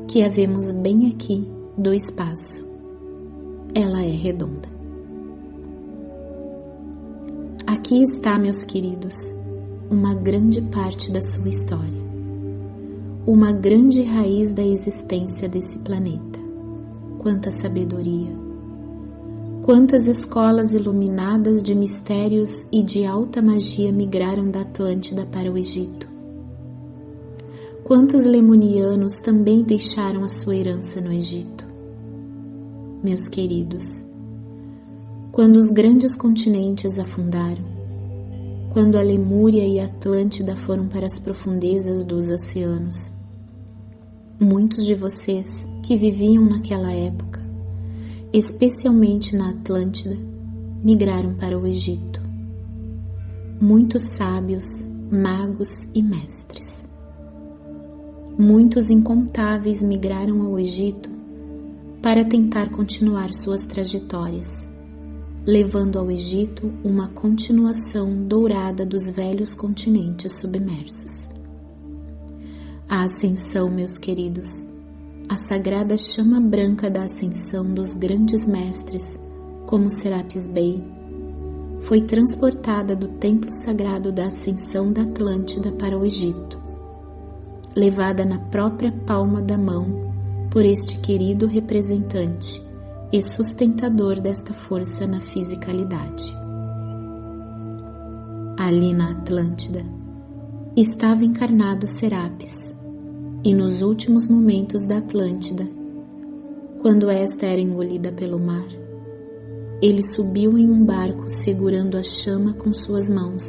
que a vemos bem aqui do espaço. Ela é redonda. Aqui está, meus queridos, uma grande parte da sua história, uma grande raiz da existência desse planeta. Quanta sabedoria! Quantas escolas iluminadas de mistérios e de alta magia migraram da Atlântida para o Egito? Quantos lemonianos também deixaram a sua herança no Egito? meus queridos, quando os grandes continentes afundaram, quando a Lemúria e a Atlântida foram para as profundezas dos oceanos, muitos de vocês que viviam naquela época, especialmente na Atlântida, migraram para o Egito. Muitos sábios, magos e mestres. Muitos incontáveis migraram ao Egito para tentar continuar suas trajetórias, levando ao Egito uma continuação dourada dos velhos continentes submersos. A ascensão, meus queridos, a sagrada chama branca da ascensão dos grandes mestres, como Serapis Bey, foi transportada do templo sagrado da ascensão da Atlântida para o Egito, levada na própria palma da mão por este querido representante e sustentador desta força na fisicalidade. Ali na Atlântida estava encarnado Serapis, e nos últimos momentos da Atlântida, quando esta era engolida pelo mar, ele subiu em um barco segurando a chama com suas mãos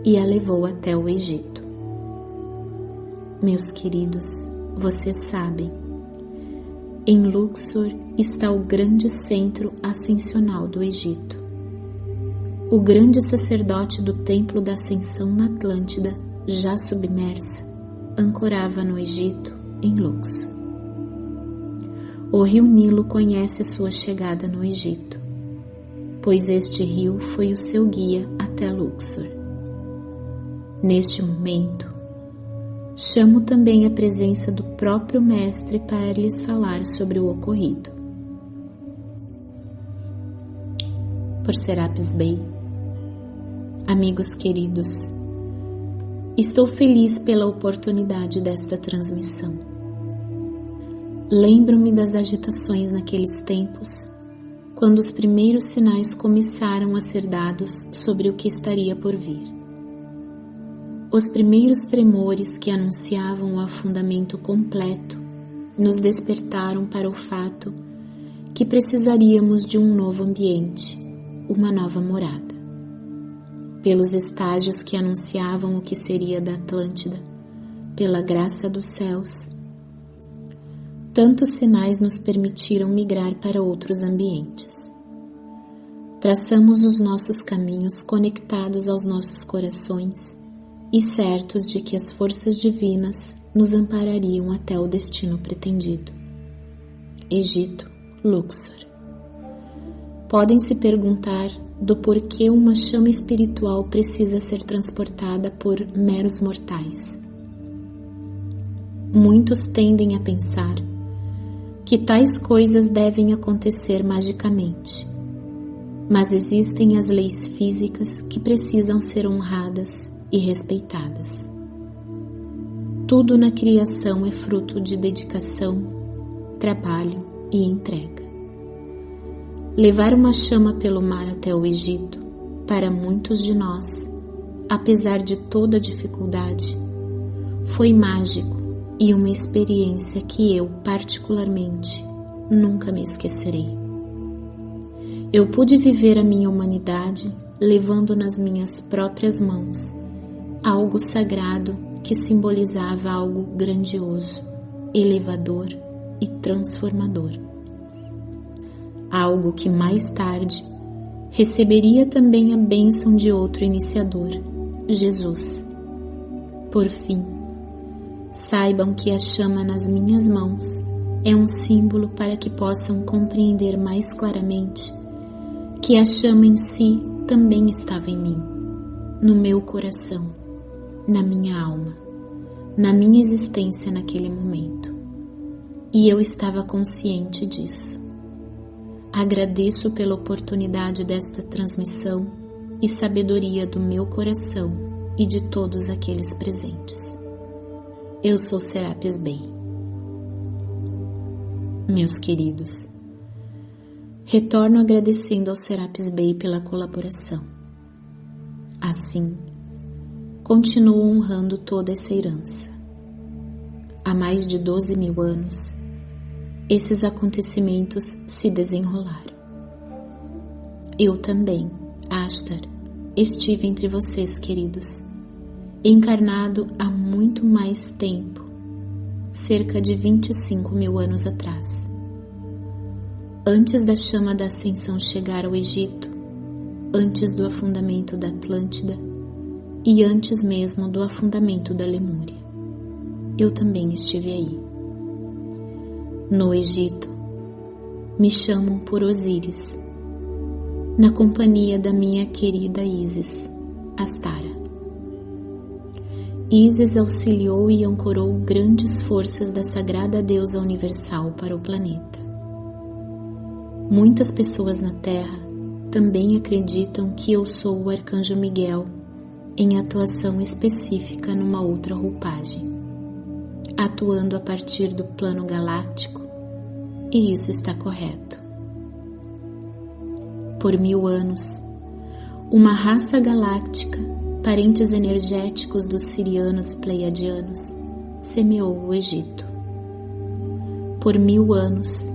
e a levou até o Egito. Meus queridos, vocês sabem, em Luxor está o grande centro ascensional do Egito. O grande sacerdote do Templo da Ascensão na Atlântida, já submersa, ancorava no Egito, em Luxor. O rio Nilo conhece a sua chegada no Egito, pois este rio foi o seu guia até Luxor. Neste momento, chamo também a presença do próprio Mestre para lhes falar sobre o ocorrido. Por Serapis Bey, amigos queridos, estou feliz pela oportunidade desta transmissão. Lembro-me das agitações naqueles tempos, quando os primeiros sinais começaram a ser dados sobre o que estaria por vir. Os primeiros tremores que anunciavam o afundamento completo nos despertaram para o fato que precisaríamos de um novo ambiente, uma nova morada. Pelos estágios que anunciavam o que seria da Atlântida, pela graça dos céus, tantos sinais nos permitiram migrar para outros ambientes. Traçamos os nossos caminhos conectados aos nossos corações e certos de que as forças divinas nos amparariam até o destino pretendido. Egito, Luxor. Podem se perguntar do porquê uma chama espiritual precisa ser transportada por meros mortais. Muitos tendem a pensar que tais coisas devem acontecer magicamente, mas existem as leis físicas que precisam ser honradas e respeitadas. Tudo na criação é fruto de dedicação, trabalho e entrega. Levar uma chama pelo mar até o Egito, para muitos de nós, apesar de toda a dificuldade, foi mágico e uma experiência que eu, particularmente, nunca me esquecerei. Eu pude viver a minha humanidade levando nas minhas próprias mãos algo sagrado que simbolizava algo grandioso, elevador e transformador. Algo que mais tarde receberia também a bênção de outro iniciador, Jesus. Por fim, saibam que a chama nas minhas mãos é um símbolo para que possam compreender mais claramente que a chama em si também estava em mim, no meu coração, na minha alma, na minha existência naquele momento. E eu estava consciente disso. Agradeço pela oportunidade desta transmissão e sabedoria do meu coração e de todos aqueles presentes. Eu sou Serapis Bey. Meus queridos, retorno agradecendo ao Serapis Bey pela colaboração. Assim, continuo honrando toda essa herança. Há mais de 12.000 anos, esses acontecimentos se desenrolaram. Eu também, Ashtar, estive entre vocês, queridos, encarnado há muito mais tempo, cerca de 25.000 anos atrás. Antes da chama da ascensão chegar ao Egito, antes do afundamento da Atlântida e antes mesmo do afundamento da Lemúria. Eu também estive aí. No Egito, me chamam por Osíris, na companhia da minha querida Ísis, Astara. Ísis auxiliou e ancorou grandes forças da sagrada deusa universal para o planeta. Muitas pessoas na Terra também acreditam que eu sou o Arcanjo Miguel em atuação específica numa outra roupagem, atuando a partir do plano galáctico, e isso está correto. Por 1000 anos, uma raça galáctica, parentes energéticos dos sirianos e pleiadianos, semeou o Egito. Por 1000 anos,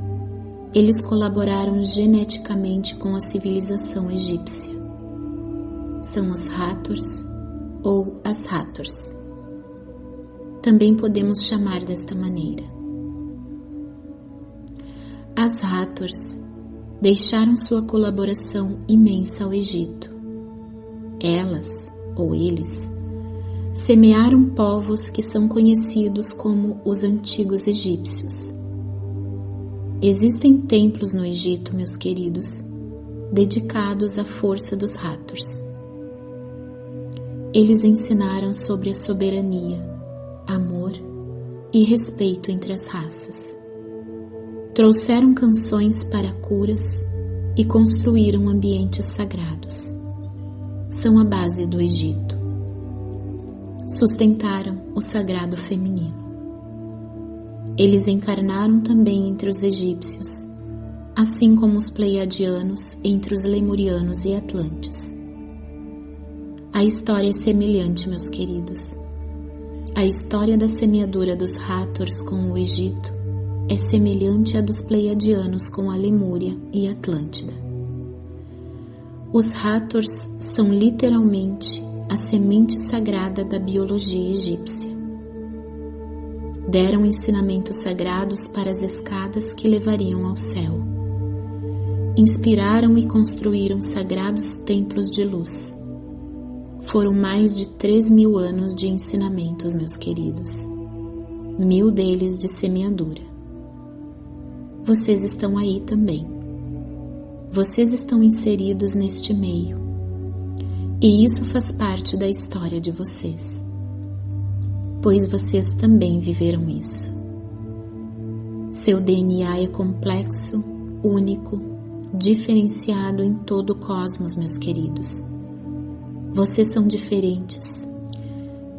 eles colaboraram geneticamente com a civilização egípcia. São os Hathors ou as Hathors. Também podemos chamar desta maneira. As Hathors deixaram sua colaboração imensa ao Egito. Elas, ou eles, semearam povos que são conhecidos como os antigos egípcios. Existem templos no Egito, meus queridos, dedicados à força dos Hathors. Eles ensinaram sobre a soberania, amor e respeito entre as raças. Trouxeram canções para curas e construíram ambientes sagrados. São a base do Egito. Sustentaram o sagrado feminino. Eles encarnaram também entre os egípcios, assim como os pleiadianos entre os lemurianos e atlantes. A história é semelhante, meus queridos. A história da semeadura dos Hathors com o Egito é semelhante à dos pleiadianos com a Lemúria e Atlântida. Os Hathors são literalmente a semente sagrada da biologia egípcia. Deram ensinamentos sagrados para as escadas que levariam ao céu. Inspiraram e construíram sagrados templos de luz. Foram mais de 3.000 anos de ensinamentos, meus queridos. 1.000 deles de semeadura. Vocês estão aí também. Vocês estão inseridos neste meio. E isso faz parte da história de vocês. Pois vocês também viveram isso. Seu DNA é complexo, único, diferenciado em todo o cosmos, meus queridos. Vocês são diferentes.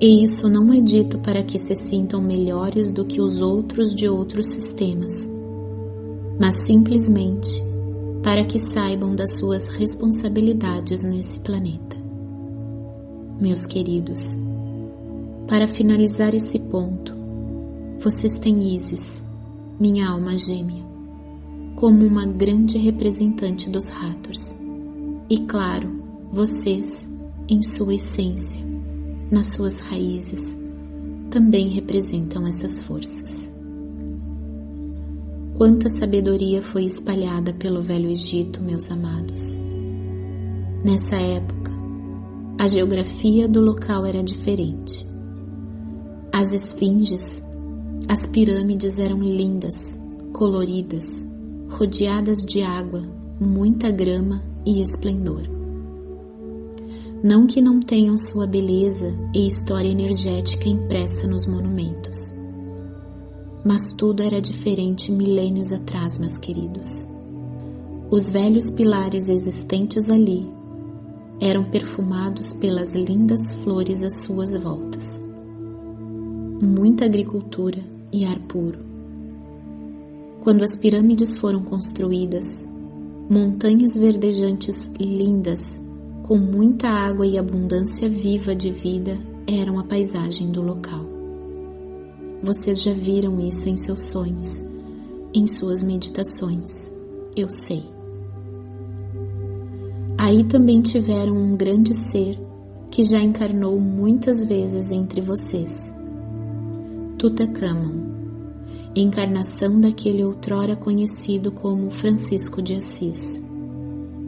E isso não é dito para que se sintam melhores do que os outros de outros sistemas, mas simplesmente para que saibam das suas responsabilidades nesse planeta. Meus queridos, para finalizar esse ponto, vocês têm Ísis, minha alma gêmea, como uma grande representante dos Hathors. E claro, vocês, em sua essência, nas suas raízes, também representam essas forças. Quanta sabedoria foi espalhada pelo Velho Egito, meus amados. Nessa época, a geografia do local era diferente. As esfinges, as pirâmides eram lindas, coloridas, rodeadas de água, muita grama e esplendor. Não que não tenham sua beleza e história energética impressa nos monumentos, mas tudo era diferente milênios atrás, meus queridos. Os velhos pilares existentes ali eram perfumados pelas lindas flores às suas voltas. Muita agricultura e ar puro. Quando as pirâmides foram construídas, montanhas verdejantes lindas, com muita água e abundância viva de vida, eram a paisagem do local. Vocês já viram isso em seus sonhos em suas meditações, eu sei. Aí também tiveram um grande ser que já encarnou muitas vezes entre vocês, Tutankhamon, encarnação daquele outrora conhecido como Francisco de Assis.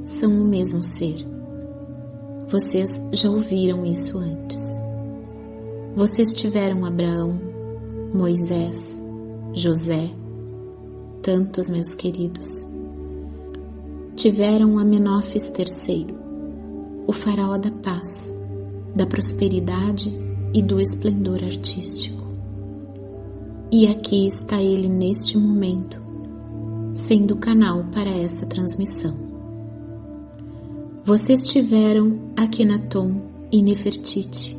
São o mesmo ser. Vocês já ouviram isso antes. Vocês tiveram Abraão, Moisés, José, tantos, meus queridos. Tiveram Amenófis III, o faraó da paz, da prosperidade e do esplendor artístico. E aqui está ele neste momento, sendo o canal para essa transmissão. Vocês tiveram Akhenaton e Nefertiti,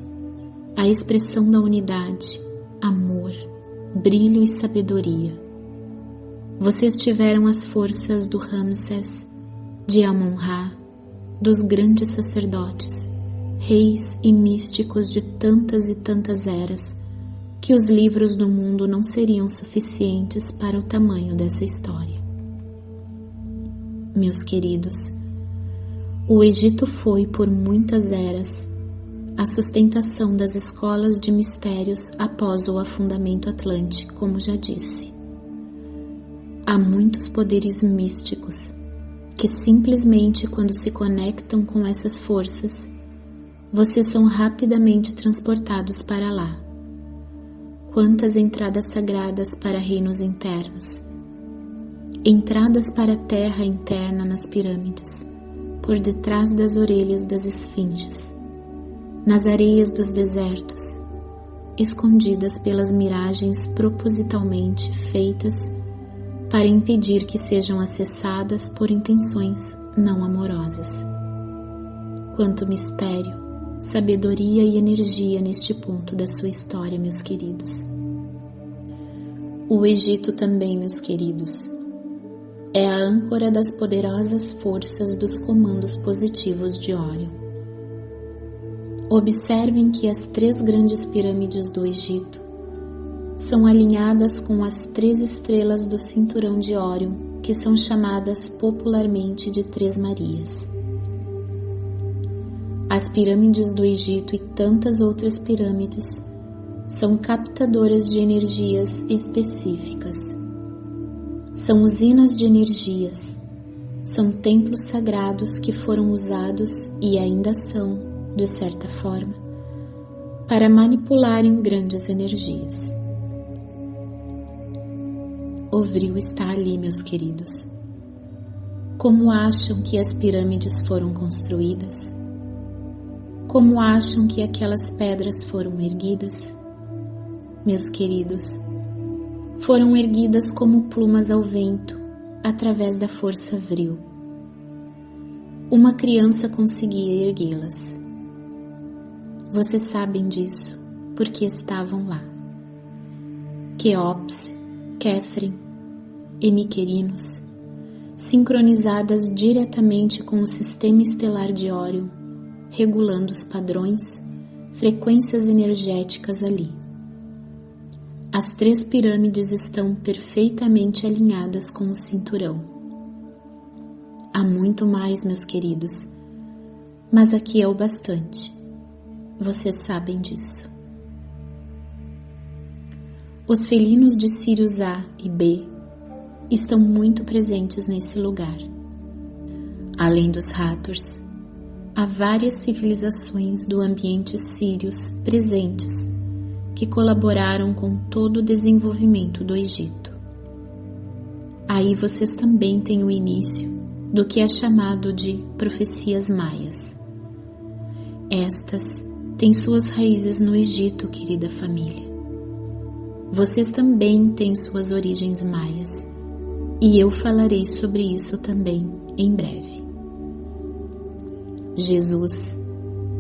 a expressão da unidade, amor, brilho e sabedoria. Vocês tiveram as forças do Ramsés, de Amon-Ra, dos grandes sacerdotes, reis e místicos de tantas e tantas eras, que os livros do mundo não seriam suficientes para o tamanho dessa história. Meus queridos, o Egito foi, por muitas eras, a sustentação das escolas de mistérios após o afundamento atlântico, como já disse. Há muitos poderes místicos que simplesmente, quando se conectam com essas forças, vocês são rapidamente transportados para lá. Quantas entradas sagradas para reinos internos, entradas para a terra interna nas pirâmides, por detrás das orelhas das esfinges, nas areias dos desertos, escondidas pelas miragens propositalmente feitas para impedir que sejam acessadas por intenções não amorosas. Quanto mistério, sabedoria e energia neste ponto da sua história, meus queridos. O Egito também, meus queridos, é a âncora das poderosas forças dos comandos positivos de Órion. Observem que as 3 grandes pirâmides do Egito são alinhadas com as 3 estrelas do cinturão de Órion, que são chamadas popularmente de 3 Marias. As pirâmides do Egito e tantas outras pirâmides são captadoras de energias específicas. São usinas de energias, são templos sagrados que foram usados e ainda são, de certa forma, para manipularem grandes energias. O Vril está ali, meus queridos. Como acham que as pirâmides foram construídas? Como acham que aquelas pedras foram erguidas? Meus queridos, foram erguidas como plumas ao vento, através da força Vril. Uma criança conseguia erguê-las. Vocês sabem disso, porque estavam lá. Quéops, Quéfren e Miquerinos, sincronizadas diretamente com o sistema estelar de Órion, regulando os padrões, frequências energéticas ali. As 3 pirâmides estão perfeitamente alinhadas com o cinturão. Há muito mais, meus queridos, mas aqui é o bastante. Vocês sabem disso. Os felinos de Sirius A e B estão muito presentes nesse lugar. Além dos Hathors, há várias civilizações do ambiente Sirius presentes que colaboraram com todo o desenvolvimento do Egito. Aí vocês também têm o início do que é chamado de profecias maias. Estas têm suas raízes no Egito, querida família. Vocês também têm suas origens maias, e eu falarei sobre isso também em breve. Jesus,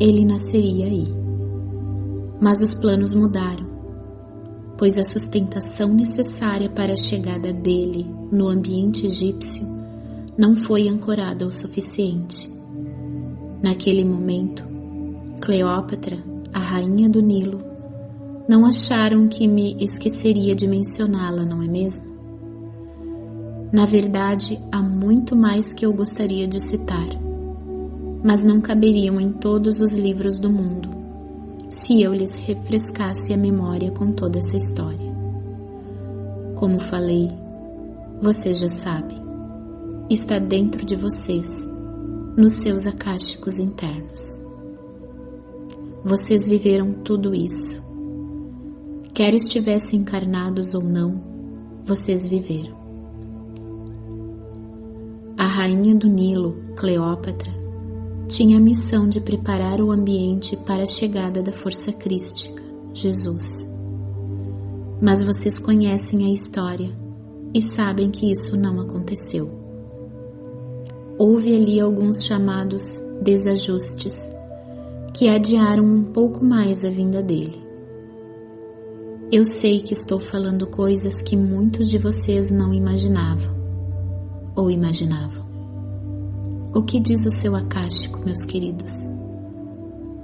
ele nasceria aí. Mas os planos mudaram, pois a sustentação necessária para a chegada dele no ambiente egípcio não foi ancorada o suficiente. Naquele momento, Cleópatra, a rainha do Nilo, não acharam que me esqueceria de mencioná-la, não é mesmo? Na verdade, há muito mais que eu gostaria de citar, mas não caberiam em todos os livros do mundo, se eu lhes refrescasse a memória com toda essa história. Como falei, vocês já sabem, está dentro de vocês, nos seus akáshicos internos. Vocês viveram tudo isso. Quer estivessem encarnados ou não, vocês viveram. A rainha do Nilo, Cleópatra, tinha a missão de preparar o ambiente para a chegada da força crística, Jesus. Mas vocês conhecem a história e sabem que isso não aconteceu. Houve ali alguns chamados desajustes que adiaram um pouco mais a vinda dele. Eu sei que estou falando coisas que muitos de vocês não imaginavam ou imaginavam. O que diz o seu akáshico, meus queridos?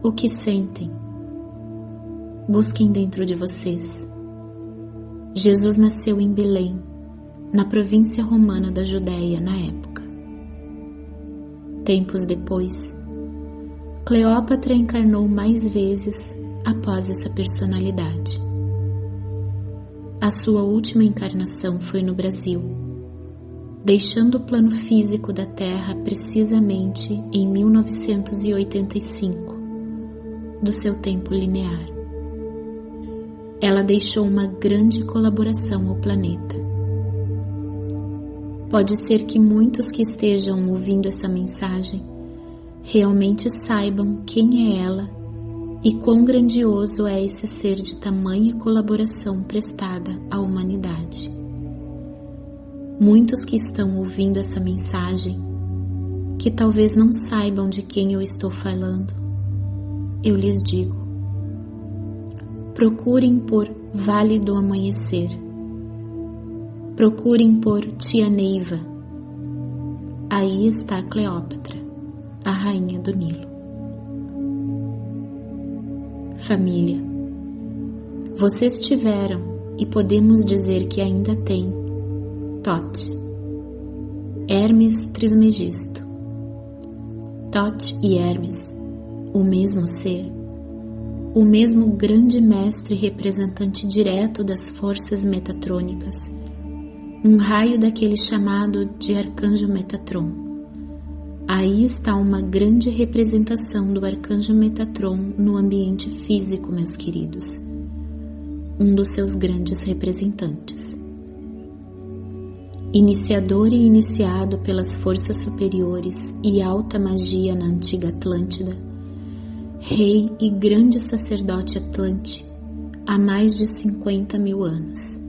O que sentem? Busquem dentro de vocês. Jesus nasceu em Belém, na província romana da Judéia na época. Tempos depois, Cleópatra encarnou mais vezes após essa personalidade. A sua última encarnação foi no Brasil, deixando o plano físico da Terra precisamente em 1985, do seu tempo linear. Ela deixou uma grande colaboração ao planeta. Pode ser que muitos que estejam ouvindo essa mensagem realmente saibam quem é ela e quão grandioso é esse ser de tamanha colaboração prestada à humanidade. Muitos que estão ouvindo essa mensagem, que talvez não saibam de quem eu estou falando, eu lhes digo: procurem por Vale do Amanhecer, procurem por Tia Neiva. Aí está Cleópatra, a rainha do Nilo. Família, vocês tiveram, e podemos dizer que ainda têm, Thoth, Hermes Trismegisto. Thoth e Hermes, o mesmo ser, o mesmo grande mestre representante direto das forças metatrônicas, um raio daquele chamado de Arcanjo Metatron. Aí está uma grande representação do Arcanjo Metatron no ambiente físico, meus queridos, um dos seus grandes representantes. Iniciador e iniciado pelas forças superiores e alta magia na antiga Atlântida, rei e grande sacerdote Atlante há mais de 50.000 anos.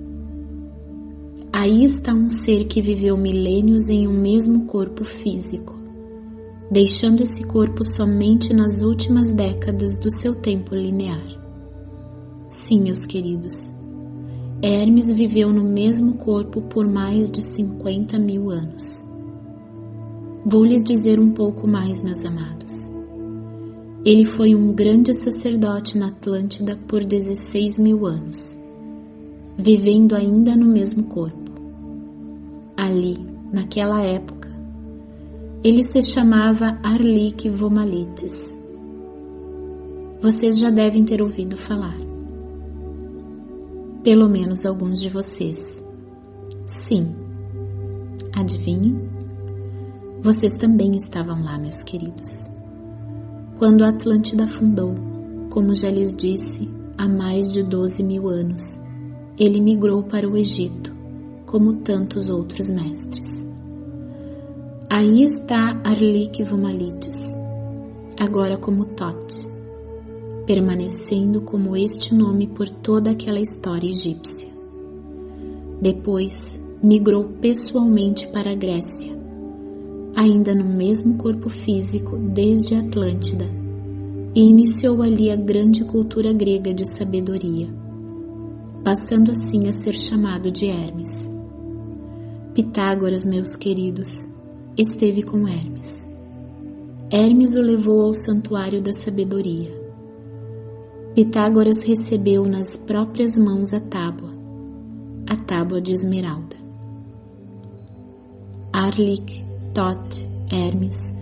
Aí está um ser que viveu milênios em um mesmo corpo físico, deixando esse corpo somente nas últimas décadas do seu tempo linear. Sim, meus queridos, Hermes viveu no mesmo corpo por mais de 50.000 anos. Vou lhes dizer um pouco mais, meus amados. Ele foi um grande sacerdote na Atlântida por 16.000 anos, vivendo ainda no mesmo corpo. Ali, naquela época, ele se chamava Arlik Vomalites. Vocês já devem ter ouvido falar. Pelo menos alguns de vocês. Sim. Adivinhem? Vocês também estavam lá, meus queridos. Quando a Atlântida afundou, como já lhes disse, há mais de 12.000 anos, ele migrou para o Egito, como tantos outros mestres. Aí está Arlik Vomalites, agora como Thoth, permanecendo como este nome por toda aquela história egípcia. Depois migrou pessoalmente para a Grécia, ainda no mesmo corpo físico desde a Atlântida, e iniciou ali a grande cultura grega de sabedoria, passando assim a ser chamado de Hermes. Pitágoras, meus queridos, esteve com Hermes. Hermes o levou ao santuário da sabedoria. Pitágoras recebeu nas próprias mãos a tábua de esmeralda. Arlik, Thoth, Hermes,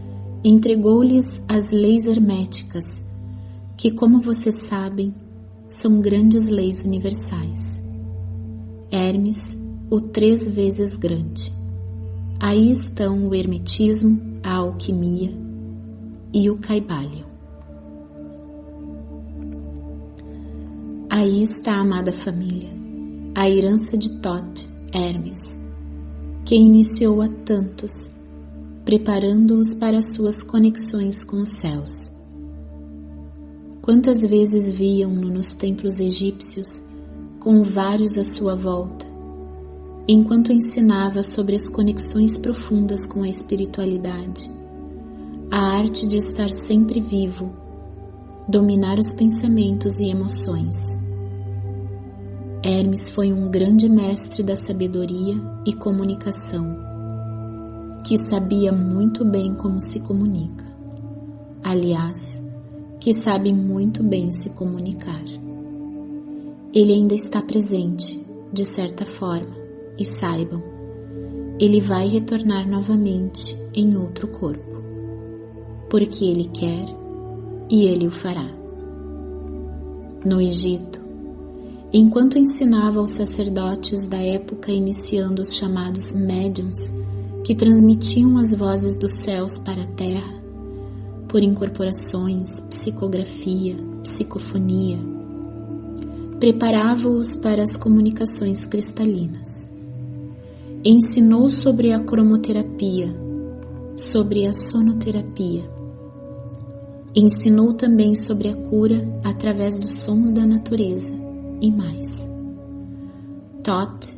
entregou-lhes as leis herméticas, que, como vocês sabem, são grandes leis universais. Hermes, o 3 vezes grande. Aí estão o hermetismo, a alquimia e o Caibalion. Aí está a amada família, a herança de Thoth, Hermes, que iniciou a tantos, preparando-os para suas conexões com os céus. Quantas vezes viam-no nos templos egípcios, com vários à sua volta, enquanto ensinava sobre as conexões profundas com a espiritualidade, a arte de estar sempre vivo, dominar os pensamentos e emoções. Hermes foi um grande mestre da sabedoria e comunicação, que sabia muito bem como se comunica. Aliás, que sabe muito bem se comunicar. Ele ainda está presente, de certa forma, e saibam, ele vai retornar novamente em outro corpo, porque ele quer e ele o fará. No Egito, enquanto ensinava aos sacerdotes da época iniciando os chamados médiuns, que transmitiam as vozes dos céus para a terra, por incorporações, psicografia, psicofonia, preparava-os para as comunicações cristalinas. Ensinou sobre a cromoterapia, sobre a sonoterapia. Ensinou também sobre a cura através dos sons da natureza e mais. Thoth,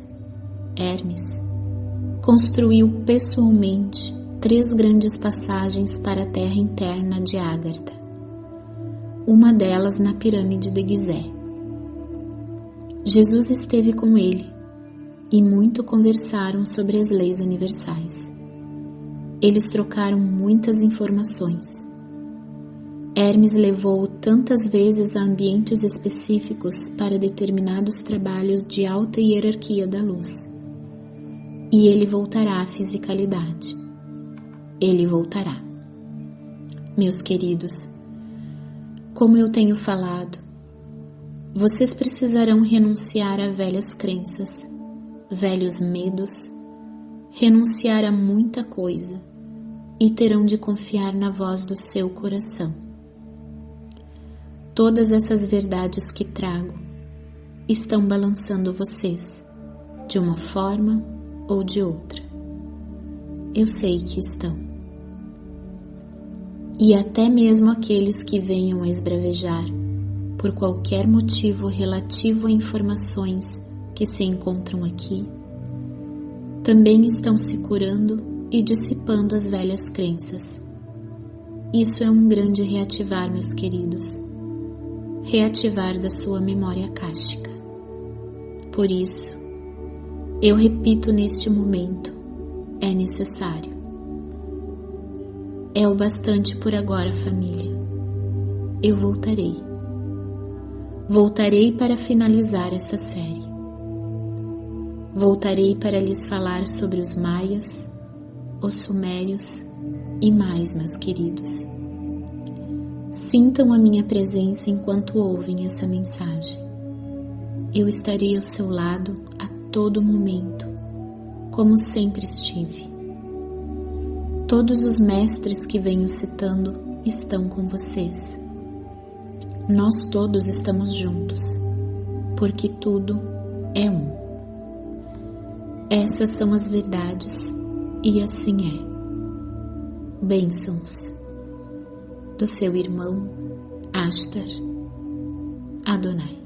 Hermes, construiu pessoalmente 3 grandes passagens para a terra interna de Agartha, uma delas na pirâmide de Gizé. Jesus esteve com ele e muito conversaram sobre as leis universais. Eles trocaram muitas informações. Hermes levou-o tantas vezes a ambientes específicos para determinados trabalhos de alta hierarquia da luz. E ele voltará à fisicalidade. Ele voltará. Meus queridos, como eu tenho falado, vocês precisarão renunciar a velhas crenças, velhos medos, renunciar a muita coisa e terão de confiar na voz do seu coração. Todas essas verdades que trago estão balançando vocês, de uma forma ou de outra. Eu sei que estão. E até mesmo aqueles que venham a esbravejar, por qualquer motivo relativo a informações que se encontram aqui, também estão se curando e dissipando as velhas crenças. Isso é um grande reativar, meus queridos. Reativar da sua memória akáshica. Por isso, eu repito neste momento, é necessário. É o bastante por agora, família. Eu voltarei. Voltarei para finalizar essa série. Voltarei para lhes falar sobre os maias, os sumérios e mais, meus queridos. Sintam a minha presença enquanto ouvem essa mensagem. Eu estarei ao seu lado a todo momento, como sempre estive. Todos os mestres que venho citando estão com vocês. Nós todos estamos juntos, porque tudo é um. Essas são as verdades, e assim é. Bênçãos do seu irmão Ashtar Adonai.